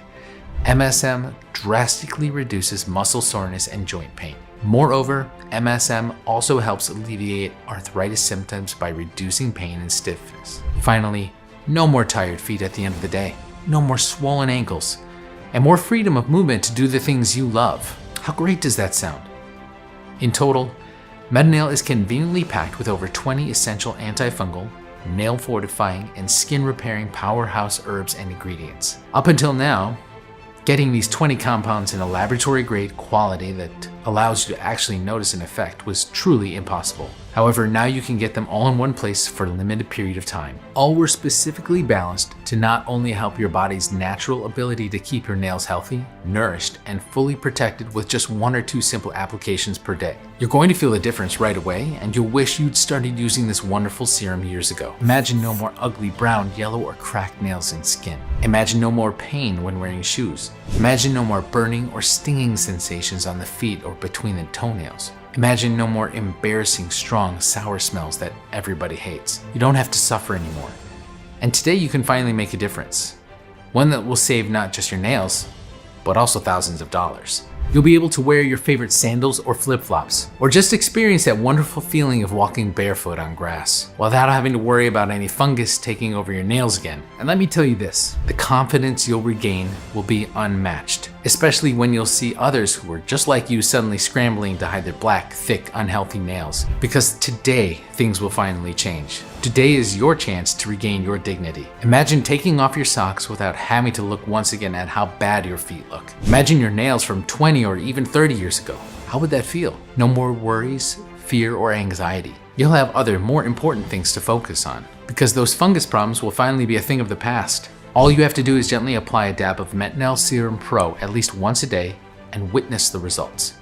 MSM drastically reduces muscle soreness and joint pain. Moreover, MSM also helps alleviate arthritis symptoms by reducing pain and stiffness. Finally, no more tired feet at the end of the day, no more swollen ankles, and more freedom of movement to do the things you love. How great does that sound? In total, MetaNail is conveniently packed with over 20 essential antifungal, nail fortifying, and skin repairing powerhouse herbs and ingredients. Up until now, getting these 20 compounds in a laboratory grade quality that allows you to actually notice an effect was truly impossible. However, now you can get them all in one place for a limited period of time. All were specifically balanced to not only help your body's natural ability to keep your nails healthy, nourished, and fully protected with just 1 or 2 simple applications per day. You're going to feel the difference right away, and you'll wish you'd started using this wonderful serum years ago. Imagine no more ugly brown, yellow, or cracked nails and skin. Imagine no more pain when wearing shoes. Imagine no more burning or stinging sensations on the feet or between the toenails. Imagine no more embarrassing, strong, sour smells that everybody hates. You don't have to suffer anymore. And today you can finally make a difference. One that will save not just your nails, but also thousands of dollars. You'll be able to wear your favorite sandals or flip-flops, or just experience that wonderful feeling of walking barefoot on grass, without having to worry about any fungus taking over your nails again. And let me tell you this, the confidence you'll regain will be unmatched, especially when you'll see others who are just like you suddenly scrambling to hide their black, thick, unhealthy nails. Because today, things will finally change. Today is your chance to regain your dignity. Imagine taking off your socks without having to look once again at how bad your feet look. Imagine your nails from 20 or even 30 years ago. How would that feel? No more worries, fear, or anxiety. You'll have other, more important things to focus on, because those fungus problems will finally be a thing of the past. All you have to do is gently apply a dab of MetaNail Serum Pro at least once a day and witness the results.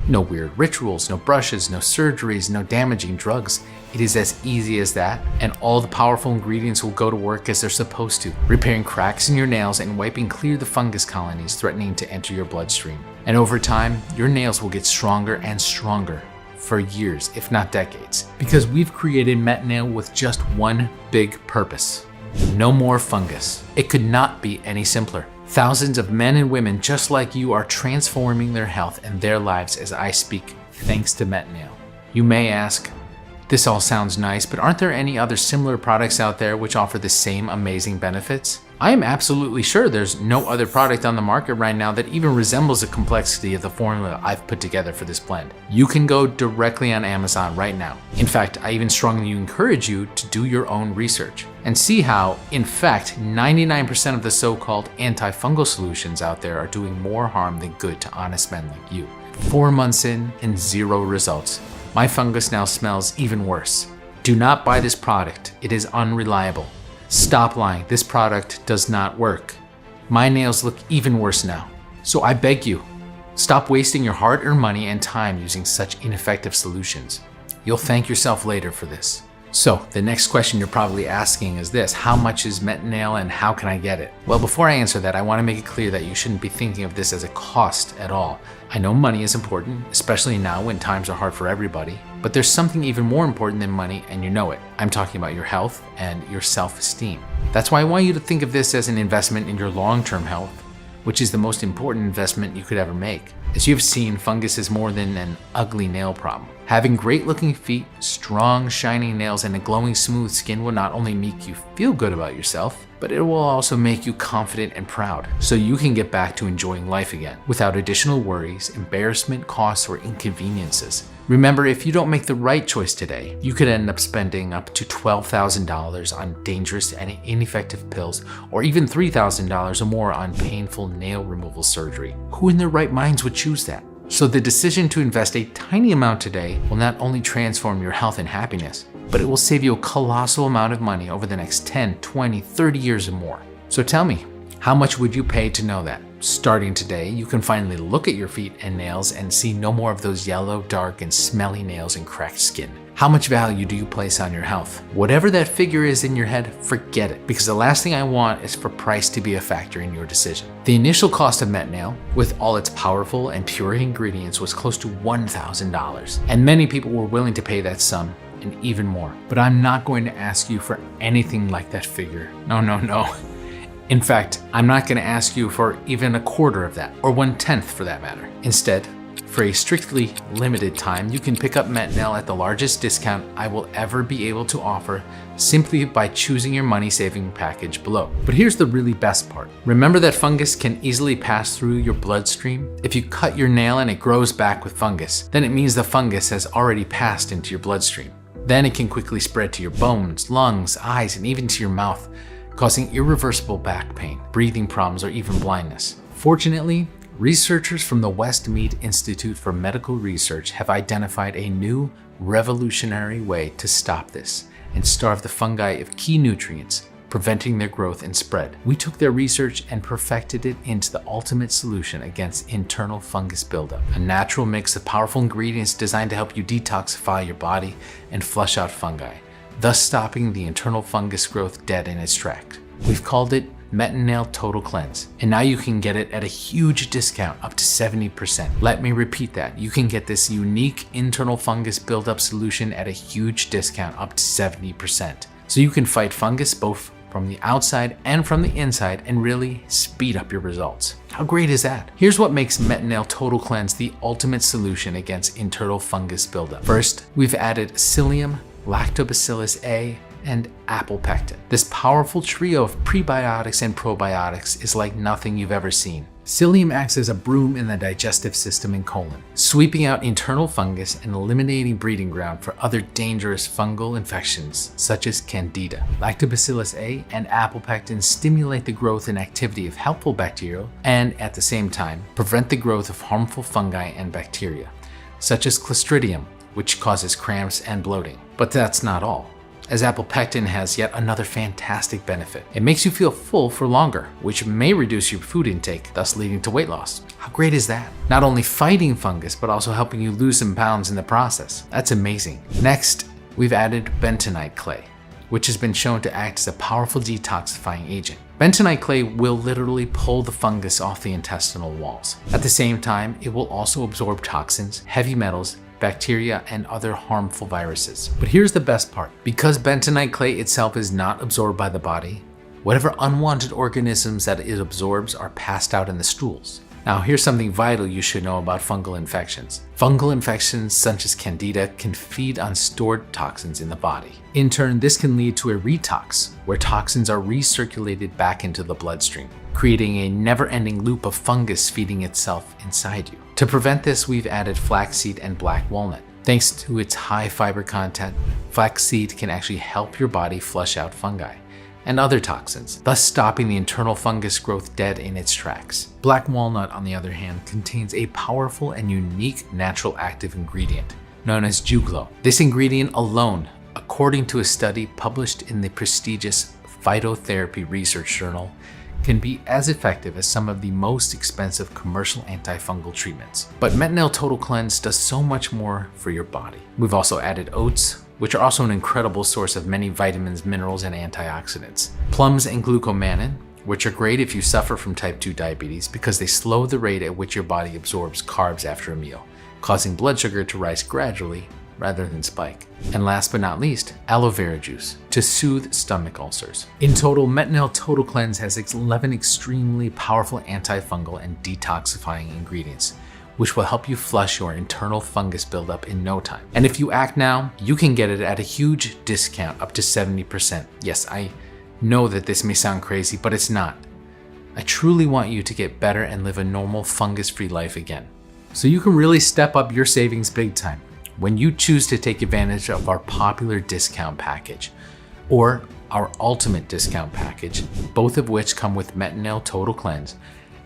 No weird rituals, no brushes, no surgeries, no damaging drugs. It is as easy as that, and all the powerful ingredients will go to work as they're supposed to, repairing cracks in your nails and wiping clear the fungus colonies threatening to enter your bloodstream. And over time, your nails will get stronger and stronger for years, if not decades, because we've created MetaNail with just one big purpose: no more fungus. It could not be any simpler. Thousands of men and women just like you are transforming their health and their lives as I speak, thanks to MetaNail. You may ask, this all sounds nice, but aren't there any other similar products out there which offer the same amazing benefits? I am absolutely sure there's no other product on the market right now that even resembles the complexity of the formula I've put together for this blend. You can go directly on Amazon right now. In fact, I even strongly encourage you to do your own research and see how, in fact, 99% of the so-called antifungal solutions out there are doing more harm than good to honest men like you. 4 months in and 0 results. My fungus now smells even worse. Do not buy this product. It is unreliable. Stop lying. This product does not work. My nails look even worse now. So I beg you, stop wasting your hard-earned money and time using such ineffective solutions. You'll thank yourself later for this. So the next question you're probably asking is this: how much is MetaNail and how can I get it? Well, before I answer that, I want to make it clear that you shouldn't be thinking of this as a cost at all. I know money is important, especially now when times are hard for everybody, but there's something even more important than money, and you know it. I'm talking about your health and your self-esteem. That's why I want you to think of this as an investment in your long-term health, which is the most important investment you could ever make. As you've seen, fungus is more than an ugly nail problem. Having great looking feet, strong shining nails, and a glowing smooth skin will not only make you feel good about yourself, but it will also make you confident and proud, so you can get back to enjoying life again without additional worries, embarrassment, costs, or inconveniences. Remember, if you don't make the right choice today, you could end up spending up to $12,000 on dangerous and ineffective pills, or even $3,000 or more on painful nail removal surgery. Who in their right minds would choose that? So the decision to invest a tiny amount today will not only transform your health and happiness, but it will save you a colossal amount of money over the next 10, 20, 30 years or more. So tell me, how much would you pay to know that? Starting today, you can finally look at your feet and nails and see no more of those yellow, dark, and smelly nails and cracked skin. How much value do you place on your health? Whatever that figure is in your head, forget it, because the last thing I want is for price to be a factor in your decision. The initial cost of MetaNail, with all its powerful and pure ingredients, was close to $1,000, and many people were willing to pay that sum and even more. But I'm not going to ask you for anything like that figure. No. In fact, I'm not going to ask you for even a quarter of that, or 1/10 for that matter. Instead, for a strictly limited time, you can pick up MetaNail at the largest discount I will ever be able to offer, simply by choosing your money-saving package below. But here's the really best part. Remember that fungus can easily pass through your bloodstream? If you cut your nail and it grows back with fungus, then it means the fungus has already passed into your bloodstream. Then it can quickly spread to your bones, lungs, eyes, and even to your mouth, causing irreversible back pain, breathing problems, or even blindness. Fortunately, researchers from the Westmead Institute for Medical Research have identified a new revolutionary way to stop this and starve the fungi of key nutrients, preventing their growth and spread. We took their research and perfected it into the ultimate solution against internal fungus buildup, a natural mix of powerful ingredients designed to help you detoxify your body and flush out fungi, thus stopping the internal fungus growth dead in its tracks. We've called it MetaNail Total Cleanse, and now you can get it at a huge discount, up to 70%. Let me repeat that. You can get this unique internal fungus buildup solution at a huge discount, up to 70%. So you can fight fungus both from the outside and from the inside and really speed up your results. How great is that? Here's what makes MetaNail Total Cleanse the ultimate solution against internal fungus buildup. First, we've added psyllium, lactobacillus A, and apple pectin. This powerful trio of prebiotics and probiotics is like nothing you've ever seen. Psyllium acts as a broom in the digestive system and colon, sweeping out internal fungus and eliminating breeding ground for other dangerous fungal infections such as Candida. Lactobacillus A and apple pectin stimulate the growth and activity of helpful bacteria and, at the same time, prevent the growth of harmful fungi and bacteria, such as Clostridium, which causes cramps and bloating. But that's not all, as apple pectin has yet another fantastic benefit. It makes you feel full for longer, which may reduce your food intake, thus leading to weight loss. How great is that? Not only fighting fungus, but also helping you lose some pounds in the process. That's amazing. Next, we've added bentonite clay, which has been shown to act as a powerful detoxifying agent. Bentonite clay will literally pull the fungus off the intestinal walls. At the same time, it will also absorb toxins, heavy metals, bacteria, and other harmful viruses. But here's the best part. Because bentonite clay itself is not absorbed by the body, whatever unwanted organisms that it absorbs are passed out in the stools. Now, here's something vital you should know about fungal infections. Fungal infections such as Candida can feed on stored toxins in the body. In turn, this can lead to a retox, where toxins are recirculated back into the bloodstream, creating a never-ending loop of fungus feeding itself inside you. To prevent this, we've added flaxseed and black walnut. Thanks to its high fiber content, flaxseed can actually help your body flush out fungi and other toxins, thus stopping the internal fungus growth dead in its tracks. Black walnut, on the other hand, contains a powerful and unique natural active ingredient known as juglo. This ingredient alone, according to a study published in the prestigious Phytotherapy Research Journal, can be as effective as some of the most expensive commercial antifungal treatments. But MetaNail Total Cleanse does so much more for your body. We've also added oats, which are also an incredible source of many vitamins, minerals, and antioxidants. Plums and glucomannan, which are great if you suffer from type 2 diabetes because they slow the rate at which your body absorbs carbs after a meal, causing blood sugar to rise gradually rather than spike. And last but not least, aloe vera juice to soothe stomach ulcers. In total, MetaNail Total Cleanse has 11 extremely powerful antifungal and detoxifying ingredients, which will help you flush your internal fungus buildup in no time. And if you act now, you can get it at a huge discount, up to 70%. Yes, I know that this may sound crazy, but it's not. I truly want you to get better and live a normal fungus-free life again. So you can really step up your savings big time when you choose to take advantage of our popular discount package or our ultimate discount package, both of which come with MetaNail Total Cleanse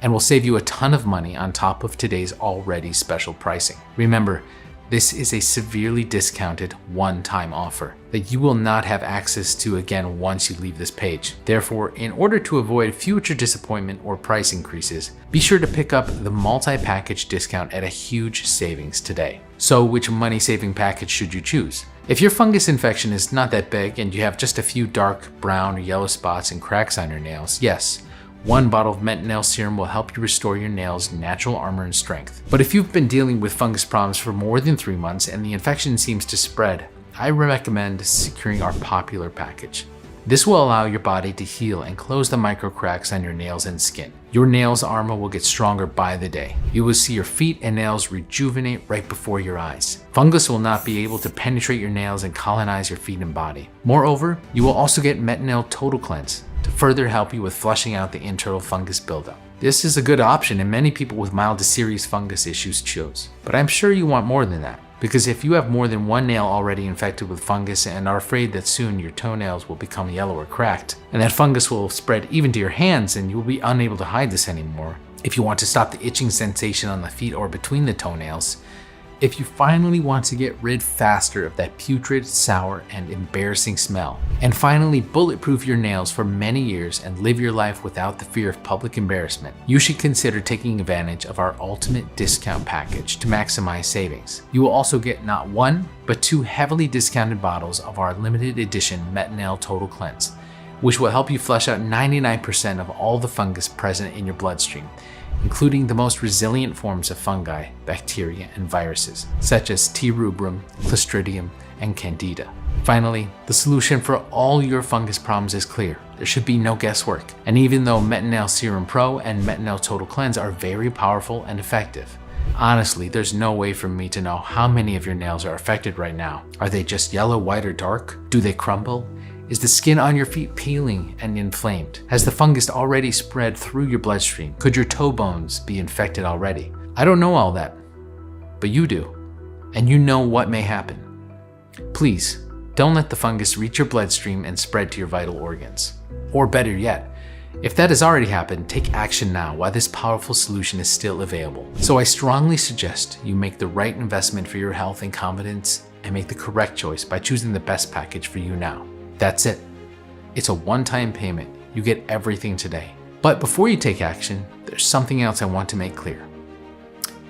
and will save you a ton of money on top of today's already special pricing. Remember, this is a severely discounted one-time offer that you will not have access to again once you leave this page. Therefore, in order to avoid future disappointment or price increases, be sure to pick up the multi-package discount at a huge savings today. So which money-saving package should you choose? If your fungus infection is not that big and you have just a few dark brown or yellow spots and cracks on your nails, yes, one bottle of MetaNail Serum will help you restore your nails' natural armor and strength. But if you've been dealing with fungus problems for more than 3 months and the infection seems to spread, I recommend securing our popular package. This will allow your body to heal and close the micro cracks on your nails and skin. Your nails' armor will get stronger by the day. You will see your feet and nails rejuvenate right before your eyes. Fungus will not be able to penetrate your nails and colonize your feet and body. Moreover, you will also get MetaNail Total Cleanse to further help you with flushing out the internal fungus buildup. This is a good option and many people with mild to serious fungus issues chose. But I'm sure you want more than that, because if you have more than one nail already infected with fungus and are afraid that soon your toenails will become yellow or cracked, and that fungus will spread even to your hands and you will be unable to hide this anymore, if you want to stop the itching sensation on the feet or between the toenails, if you finally want to get rid faster of that putrid, sour, and embarrassing smell, and finally bulletproof your nails for many years and live your life without the fear of public embarrassment, you should consider taking advantage of our ultimate discount package to maximize savings. You will also get not one, but 2 heavily discounted bottles of our limited edition MetaNail Total Cleanse, which will help you flush out 99% of all the fungus present in your bloodstream, including the most resilient forms of fungi, bacteria, and viruses, such as T. rubrum, Clostridium, and Candida. Finally, the solution for all your fungus problems is clear. There should be no guesswork. And even though MetaNail Serum Pro and MetaNail Total Cleanse are very powerful and effective, honestly, there's no way for me to know how many of your nails are affected right now. Are they just yellow, white, or dark? Do they crumble? Is the skin on your feet peeling and inflamed? Has the fungus already spread through your bloodstream? Could your toe bones be infected already? I don't know all that, but you do, and you know what may happen. Please, don't let the fungus reach your bloodstream and spread to your vital organs. Or better yet, if that has already happened, take action now while this powerful solution is still available. So I strongly suggest you make the right investment for your health and confidence and make the correct choice by choosing the best package for you now. That's it. It's a one-time payment. You get everything today. But before you take action, there's something else I want to make clear.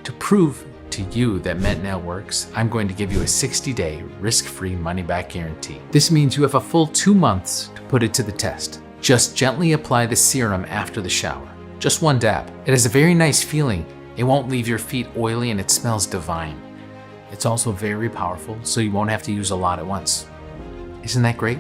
To prove to you that MetaNail works, I'm going to give you a 60-day risk-free money-back guarantee. This means you have a full 2 months to put it to the test. Just gently apply the serum after the shower. Just 1 dab. It has a very nice feeling. It won't leave your feet oily and it smells divine. It's also very powerful, so you won't have to use a lot at once. Isn't that great?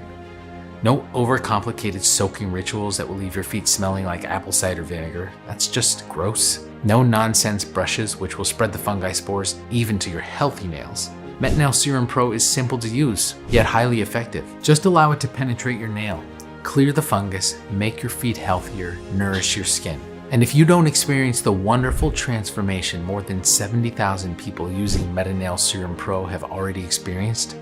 No overcomplicated soaking rituals that will leave your feet smelling like apple cider vinegar. That's just gross. No nonsense brushes which will spread the fungi spores even to your healthy nails. MetaNail Serum Pro is simple to use, yet highly effective. Just allow it to penetrate your nail, clear the fungus, make your feet healthier, nourish your skin. And if you don't experience the wonderful transformation more than 70,000 people using MetaNail Serum Pro have already experienced,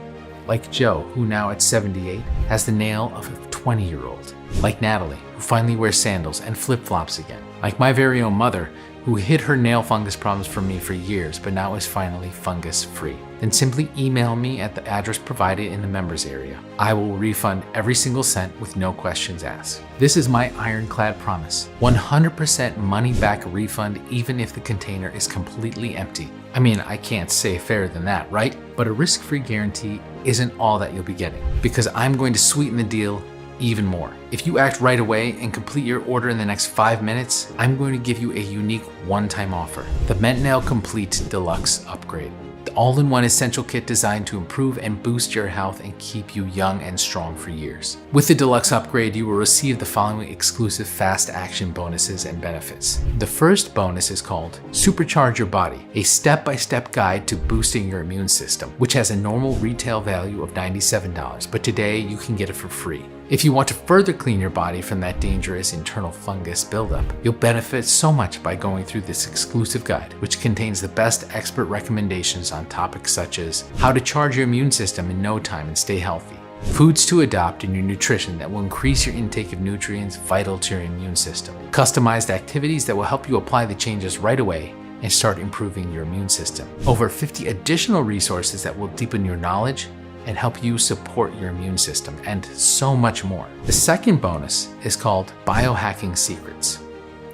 like Joe, who now at 78 has the nail of a 20-year-old. Like Natalie, who finally wears sandals and flip-flops again. Like my very own mother, who hid her nail fungus problems from me for years, but now is finally fungus-free. Then simply email me at the address provided in the members area. I will refund every single cent with no questions asked. This is my ironclad promise. 100% money-back refund even if the container is completely empty. I mean, I can't say fairer than that, right? But a risk-free guarantee isn't all that you'll be getting, because I'm going to sweeten the deal even more. If you act right away and complete your order in the next 5 minutes, I'm going to give you a unique one-time offer, the MetaNail Complete Deluxe Upgrade. The all-in-one essential kit designed to improve and boost your health and keep you young and strong for years. With the deluxe upgrade, you will receive the following exclusive fast action bonuses and benefits. The first bonus is called Supercharge Your Body, a step-by-step guide to boosting your immune system, which has a normal retail value of $97, but today you can get it for free. If you want to further clean your body from that dangerous internal fungus buildup, you'll benefit so much by going through this exclusive guide, which contains the best expert recommendations on topics such as how to charge your immune system in no time and stay healthy, foods to adopt in your nutrition that will increase your intake of nutrients vital to your immune system, customized activities that will help you apply the changes right away and start improving your immune system, over 50 additional resources that will deepen your knowledge and help you support your immune system, and so much more. The second bonus is called Biohacking Secrets,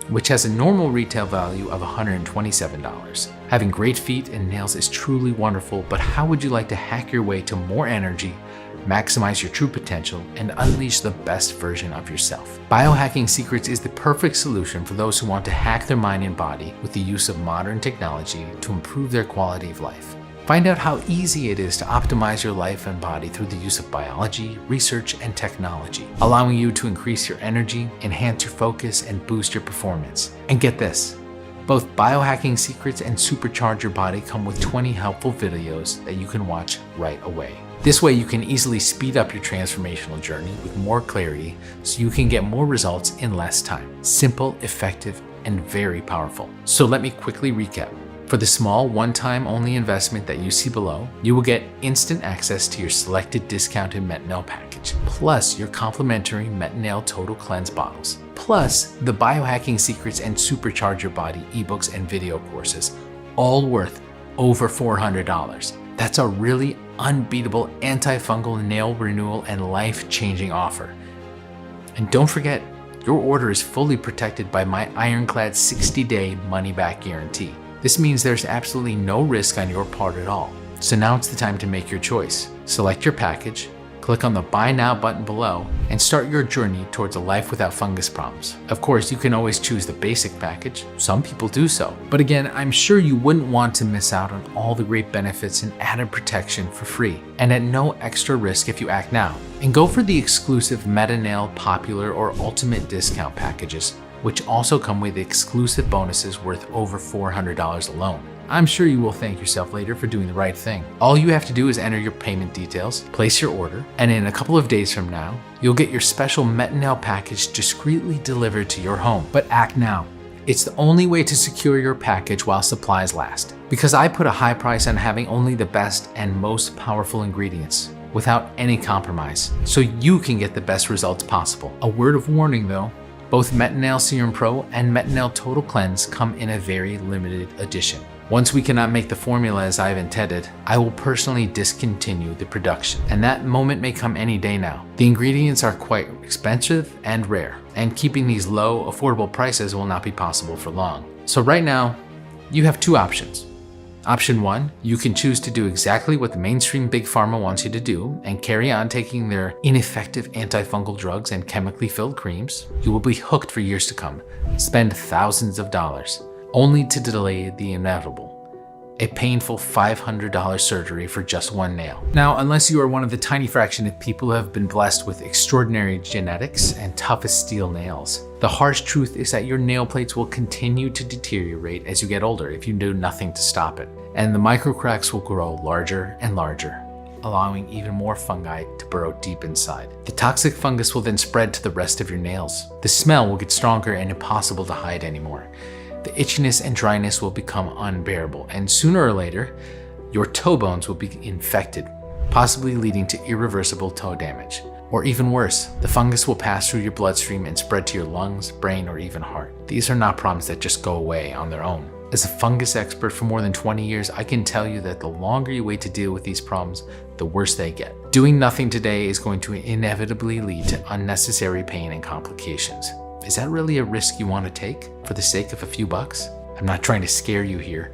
which has a normal retail value of $127. Having great feet and nails is truly wonderful, but how would you like to hack your way to more energy, maximize your true potential, and unleash the best version of yourself? Biohacking Secrets is the perfect solution for those who want to hack their mind and body with the use of modern technology to improve their quality of life. Find out how easy it is to optimize your life and body through the use of biology, research, and technology, allowing you to increase your energy, enhance your focus, and boost your performance. And get this, both Biohacking Secrets and Supercharge Your Body come with 20 helpful videos that you can watch right away. This way you can easily speed up your transformational journey with more clarity so you can get more results in less time. Simple, effective, and very powerful. So let me quickly recap. For the small one-time only investment that you see below, you will get instant access to your selected discounted MetaNail package, plus your complimentary MetaNail Total Cleanse bottles, plus the Biohacking Secrets and Supercharge Your Body ebooks and video courses, all worth over $400. That's a really unbeatable antifungal nail renewal and life-changing offer. And don't forget, your order is fully protected by my ironclad 60-day money-back guarantee. This means there's absolutely no risk on your part at all. So now it's the time to make your choice. Select your package, click on the Buy Now button below, and start your journey towards a life without fungus problems. Of course, you can always choose the basic package. Some people do so. But again, I'm sure you wouldn't want to miss out on all the great benefits and added protection for free, and at no extra risk if you act now. And go for the exclusive MetaNail Popular or Ultimate Discount packages, which also come with exclusive bonuses worth over $400 alone. I'm sure you will thank yourself later for doing the right thing. All you have to do is enter your payment details, place your order, and in a couple of days from now, you'll get your special MetaNail package discreetly delivered to your home. But act now. It's the only way to secure your package while supplies last. Because I put a high price on having only the best and most powerful ingredients, without any compromise, so you can get the best results possible. A word of warning though, both MetaNail Serum Pro and MetaNail Total Cleanse come in a very limited edition. Once we cannot make the formula as I've intended, I will personally discontinue the production, and that moment may come any day now. The ingredients are quite expensive and rare, and keeping these low, affordable prices will not be possible for long. So right now, you have two options. Option 1, you can choose to do exactly what the mainstream Big Pharma wants you to do and carry on taking their ineffective antifungal drugs and chemically filled creams. You will be hooked for years to come, spend thousands of dollars, only to delay the inevitable, a painful $500 surgery for just one nail. Now, unless you are one of the tiny fraction of people who have been blessed with extraordinary genetics and tough as steel nails, the harsh truth is that your nail plates will continue to deteriorate as you get older if you do nothing to stop it. And the microcracks will grow larger and larger, allowing even more fungi to burrow deep inside. The toxic fungus will then spread to the rest of your nails. The smell will get stronger and impossible to hide anymore. The itchiness and dryness will become unbearable, and sooner or later, your toe bones will be infected, possibly leading to irreversible toe damage. Or even worse, the fungus will pass through your bloodstream and spread to your lungs, brain, or even heart. These are not problems that just go away on their own. As a fungus expert for more than 20 years, I can tell you that the longer you wait to deal with these problems, the worse they get. Doing nothing today is going to inevitably lead to unnecessary pain and complications. Is that really a risk you want to take for the sake of a few bucks? I'm not trying to scare you here,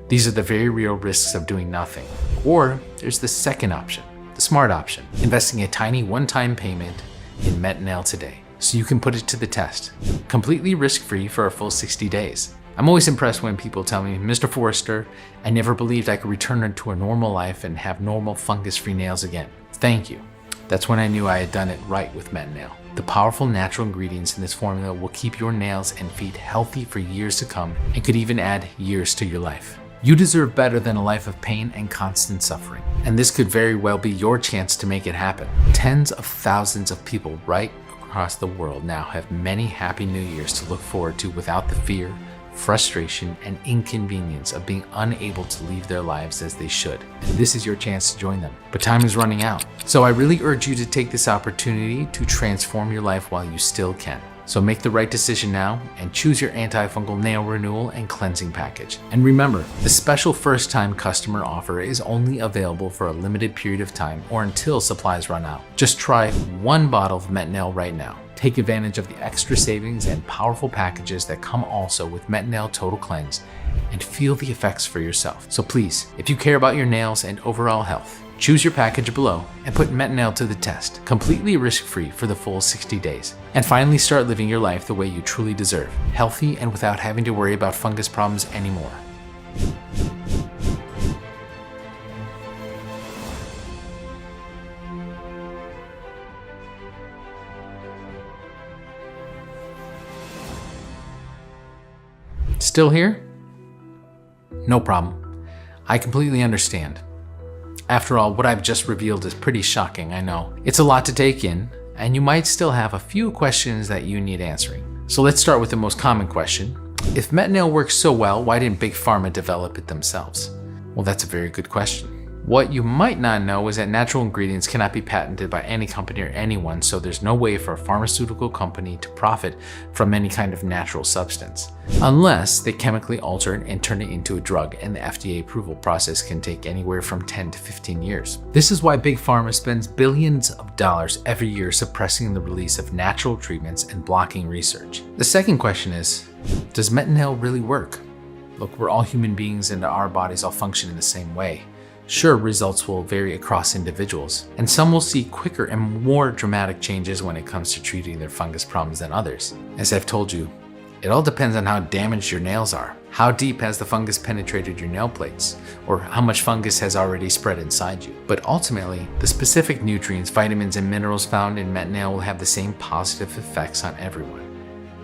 These are the very real risks of doing nothing. Or there's the second option, the smart option, investing a tiny one-time payment in MetaNail today, so you can put it to the test, completely risk-free for a full 60 days. I'm always impressed when people tell me, Mr. Forrester, I never believed I could return to a normal life and have normal fungus-free nails again. Thank you. That's when I knew I had done it right with MetaNail. The powerful natural ingredients in this formula will keep your nails and feet healthy for years to come and could even add years to your life. You deserve better than a life of pain and constant suffering, and this could very well be your chance to make it happen. Tens of thousands of people right across the world now have many happy New Years to look forward to without the fear, frustration, and inconvenience of being unable to live their lives as they should. And this is your chance to join them. But time is running out. So I really urge you to take this opportunity to transform your life while you still can. So make the right decision now and choose your antifungal nail renewal and cleansing package. And remember, the special first-time customer offer is only available for a limited period of time or until supplies run out. Just try one bottle of MetaNail right now. Take advantage of the extra savings and powerful packages that come also with MetaNail Total Cleanse and feel the effects for yourself. So please, if you care about your nails and overall health, choose your package below and put MetaNail to the test, completely risk-free for the full 60 days. And finally start living your life the way you truly deserve, healthy and without having to worry about fungus problems anymore. Still here? No problem. I completely understand. After all, what I've just revealed is pretty shocking, I know. It's a lot to take in, and you might still have a few questions that you need answering. So let's start with the most common question. If MetaNail works so well, why didn't Big Pharma develop it themselves? Well, that's a very good question. What you might not know is that natural ingredients cannot be patented by any company or anyone, so there's no way for a pharmaceutical company to profit from any kind of natural substance, unless they chemically alter it and turn it into a drug, and the FDA approval process can take anywhere from 10 to 15 years. This is why Big Pharma spends billions of dollars every year suppressing the release of natural treatments and blocking research. The second question is, does MetaNail really work? Look, we're all human beings and our bodies all function in the same way. Sure, results will vary across individuals, and some will see quicker and more dramatic changes when it comes to treating their fungus problems than others. As I've told you, it all depends on how damaged your nails are. How deep has the fungus penetrated your nail plates, or how much fungus has already spread inside you. But ultimately, the specific nutrients, vitamins, and minerals found in MetaNail will have the same positive effects on everyone.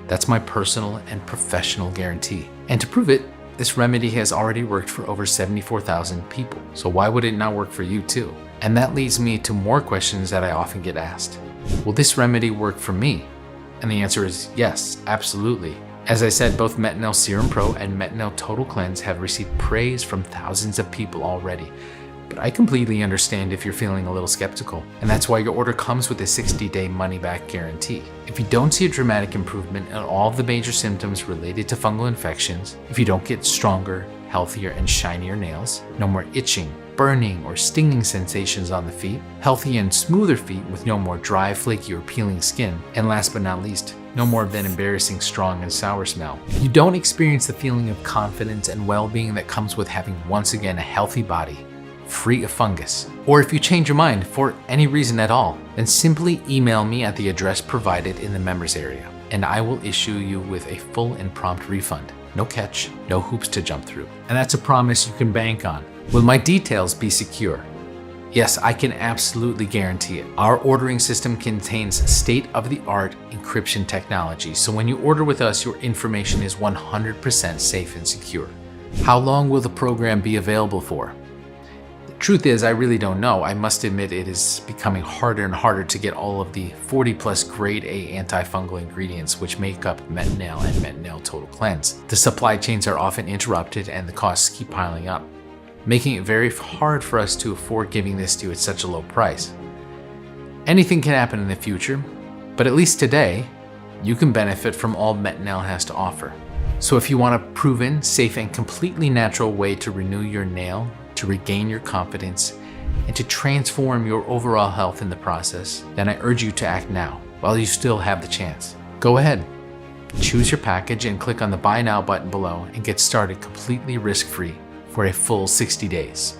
That's my personal and professional guarantee. And to prove it, this remedy has already worked for over 74,000 people, so why would it not work for you too? And that leads me to more questions that I often get asked. Will this remedy work for me? And the answer is yes, absolutely. As I said, both MetaNail Serum Pro and MetaNail Total Cleanse have received praise from thousands of people already. But I completely understand if you're feeling a little skeptical, and that's why your order comes with a 60-day money-back guarantee. If you don't see a dramatic improvement in all of the major symptoms related to fungal infections, if you don't get stronger, healthier, and shinier nails, no more itching, burning, or stinging sensations on the feet, healthy and smoother feet with no more dry, flaky, or peeling skin, and last but not least, no more of that embarrassing strong and sour smell. If you don't experience the feeling of confidence and well-being that comes with having once again a healthy body, free of fungus, or if you change your mind for any reason at all, then simply email me at the address provided in the members area, and I will issue you with a full and prompt refund. No catch, no hoops to jump through. And that's a promise you can bank on. Will my details be secure? Yes, I can absolutely guarantee it. Our ordering system contains state-of-the-art encryption technology, so when you order with us, your information is 100% safe and secure. How long will the program be available for? Truth is, I really don't know. I must admit it is becoming harder and harder to get all of the 40+ grade A antifungal ingredients which make up MetaNail and MetaNail Total Cleanse. The supply chains are often interrupted and the costs keep piling up, making it very hard for us to afford giving this to you at such a low price. Anything can happen in the future, but at least today, you can benefit from all MetaNail has to offer. So if you want a proven, safe, and completely natural way to renew your nail, to regain your confidence, and to transform your overall health in the process, then I urge you to act now, while you still have the chance. Go ahead, choose your package and click on the Buy Now button below and get started completely risk-free for a full 60 days.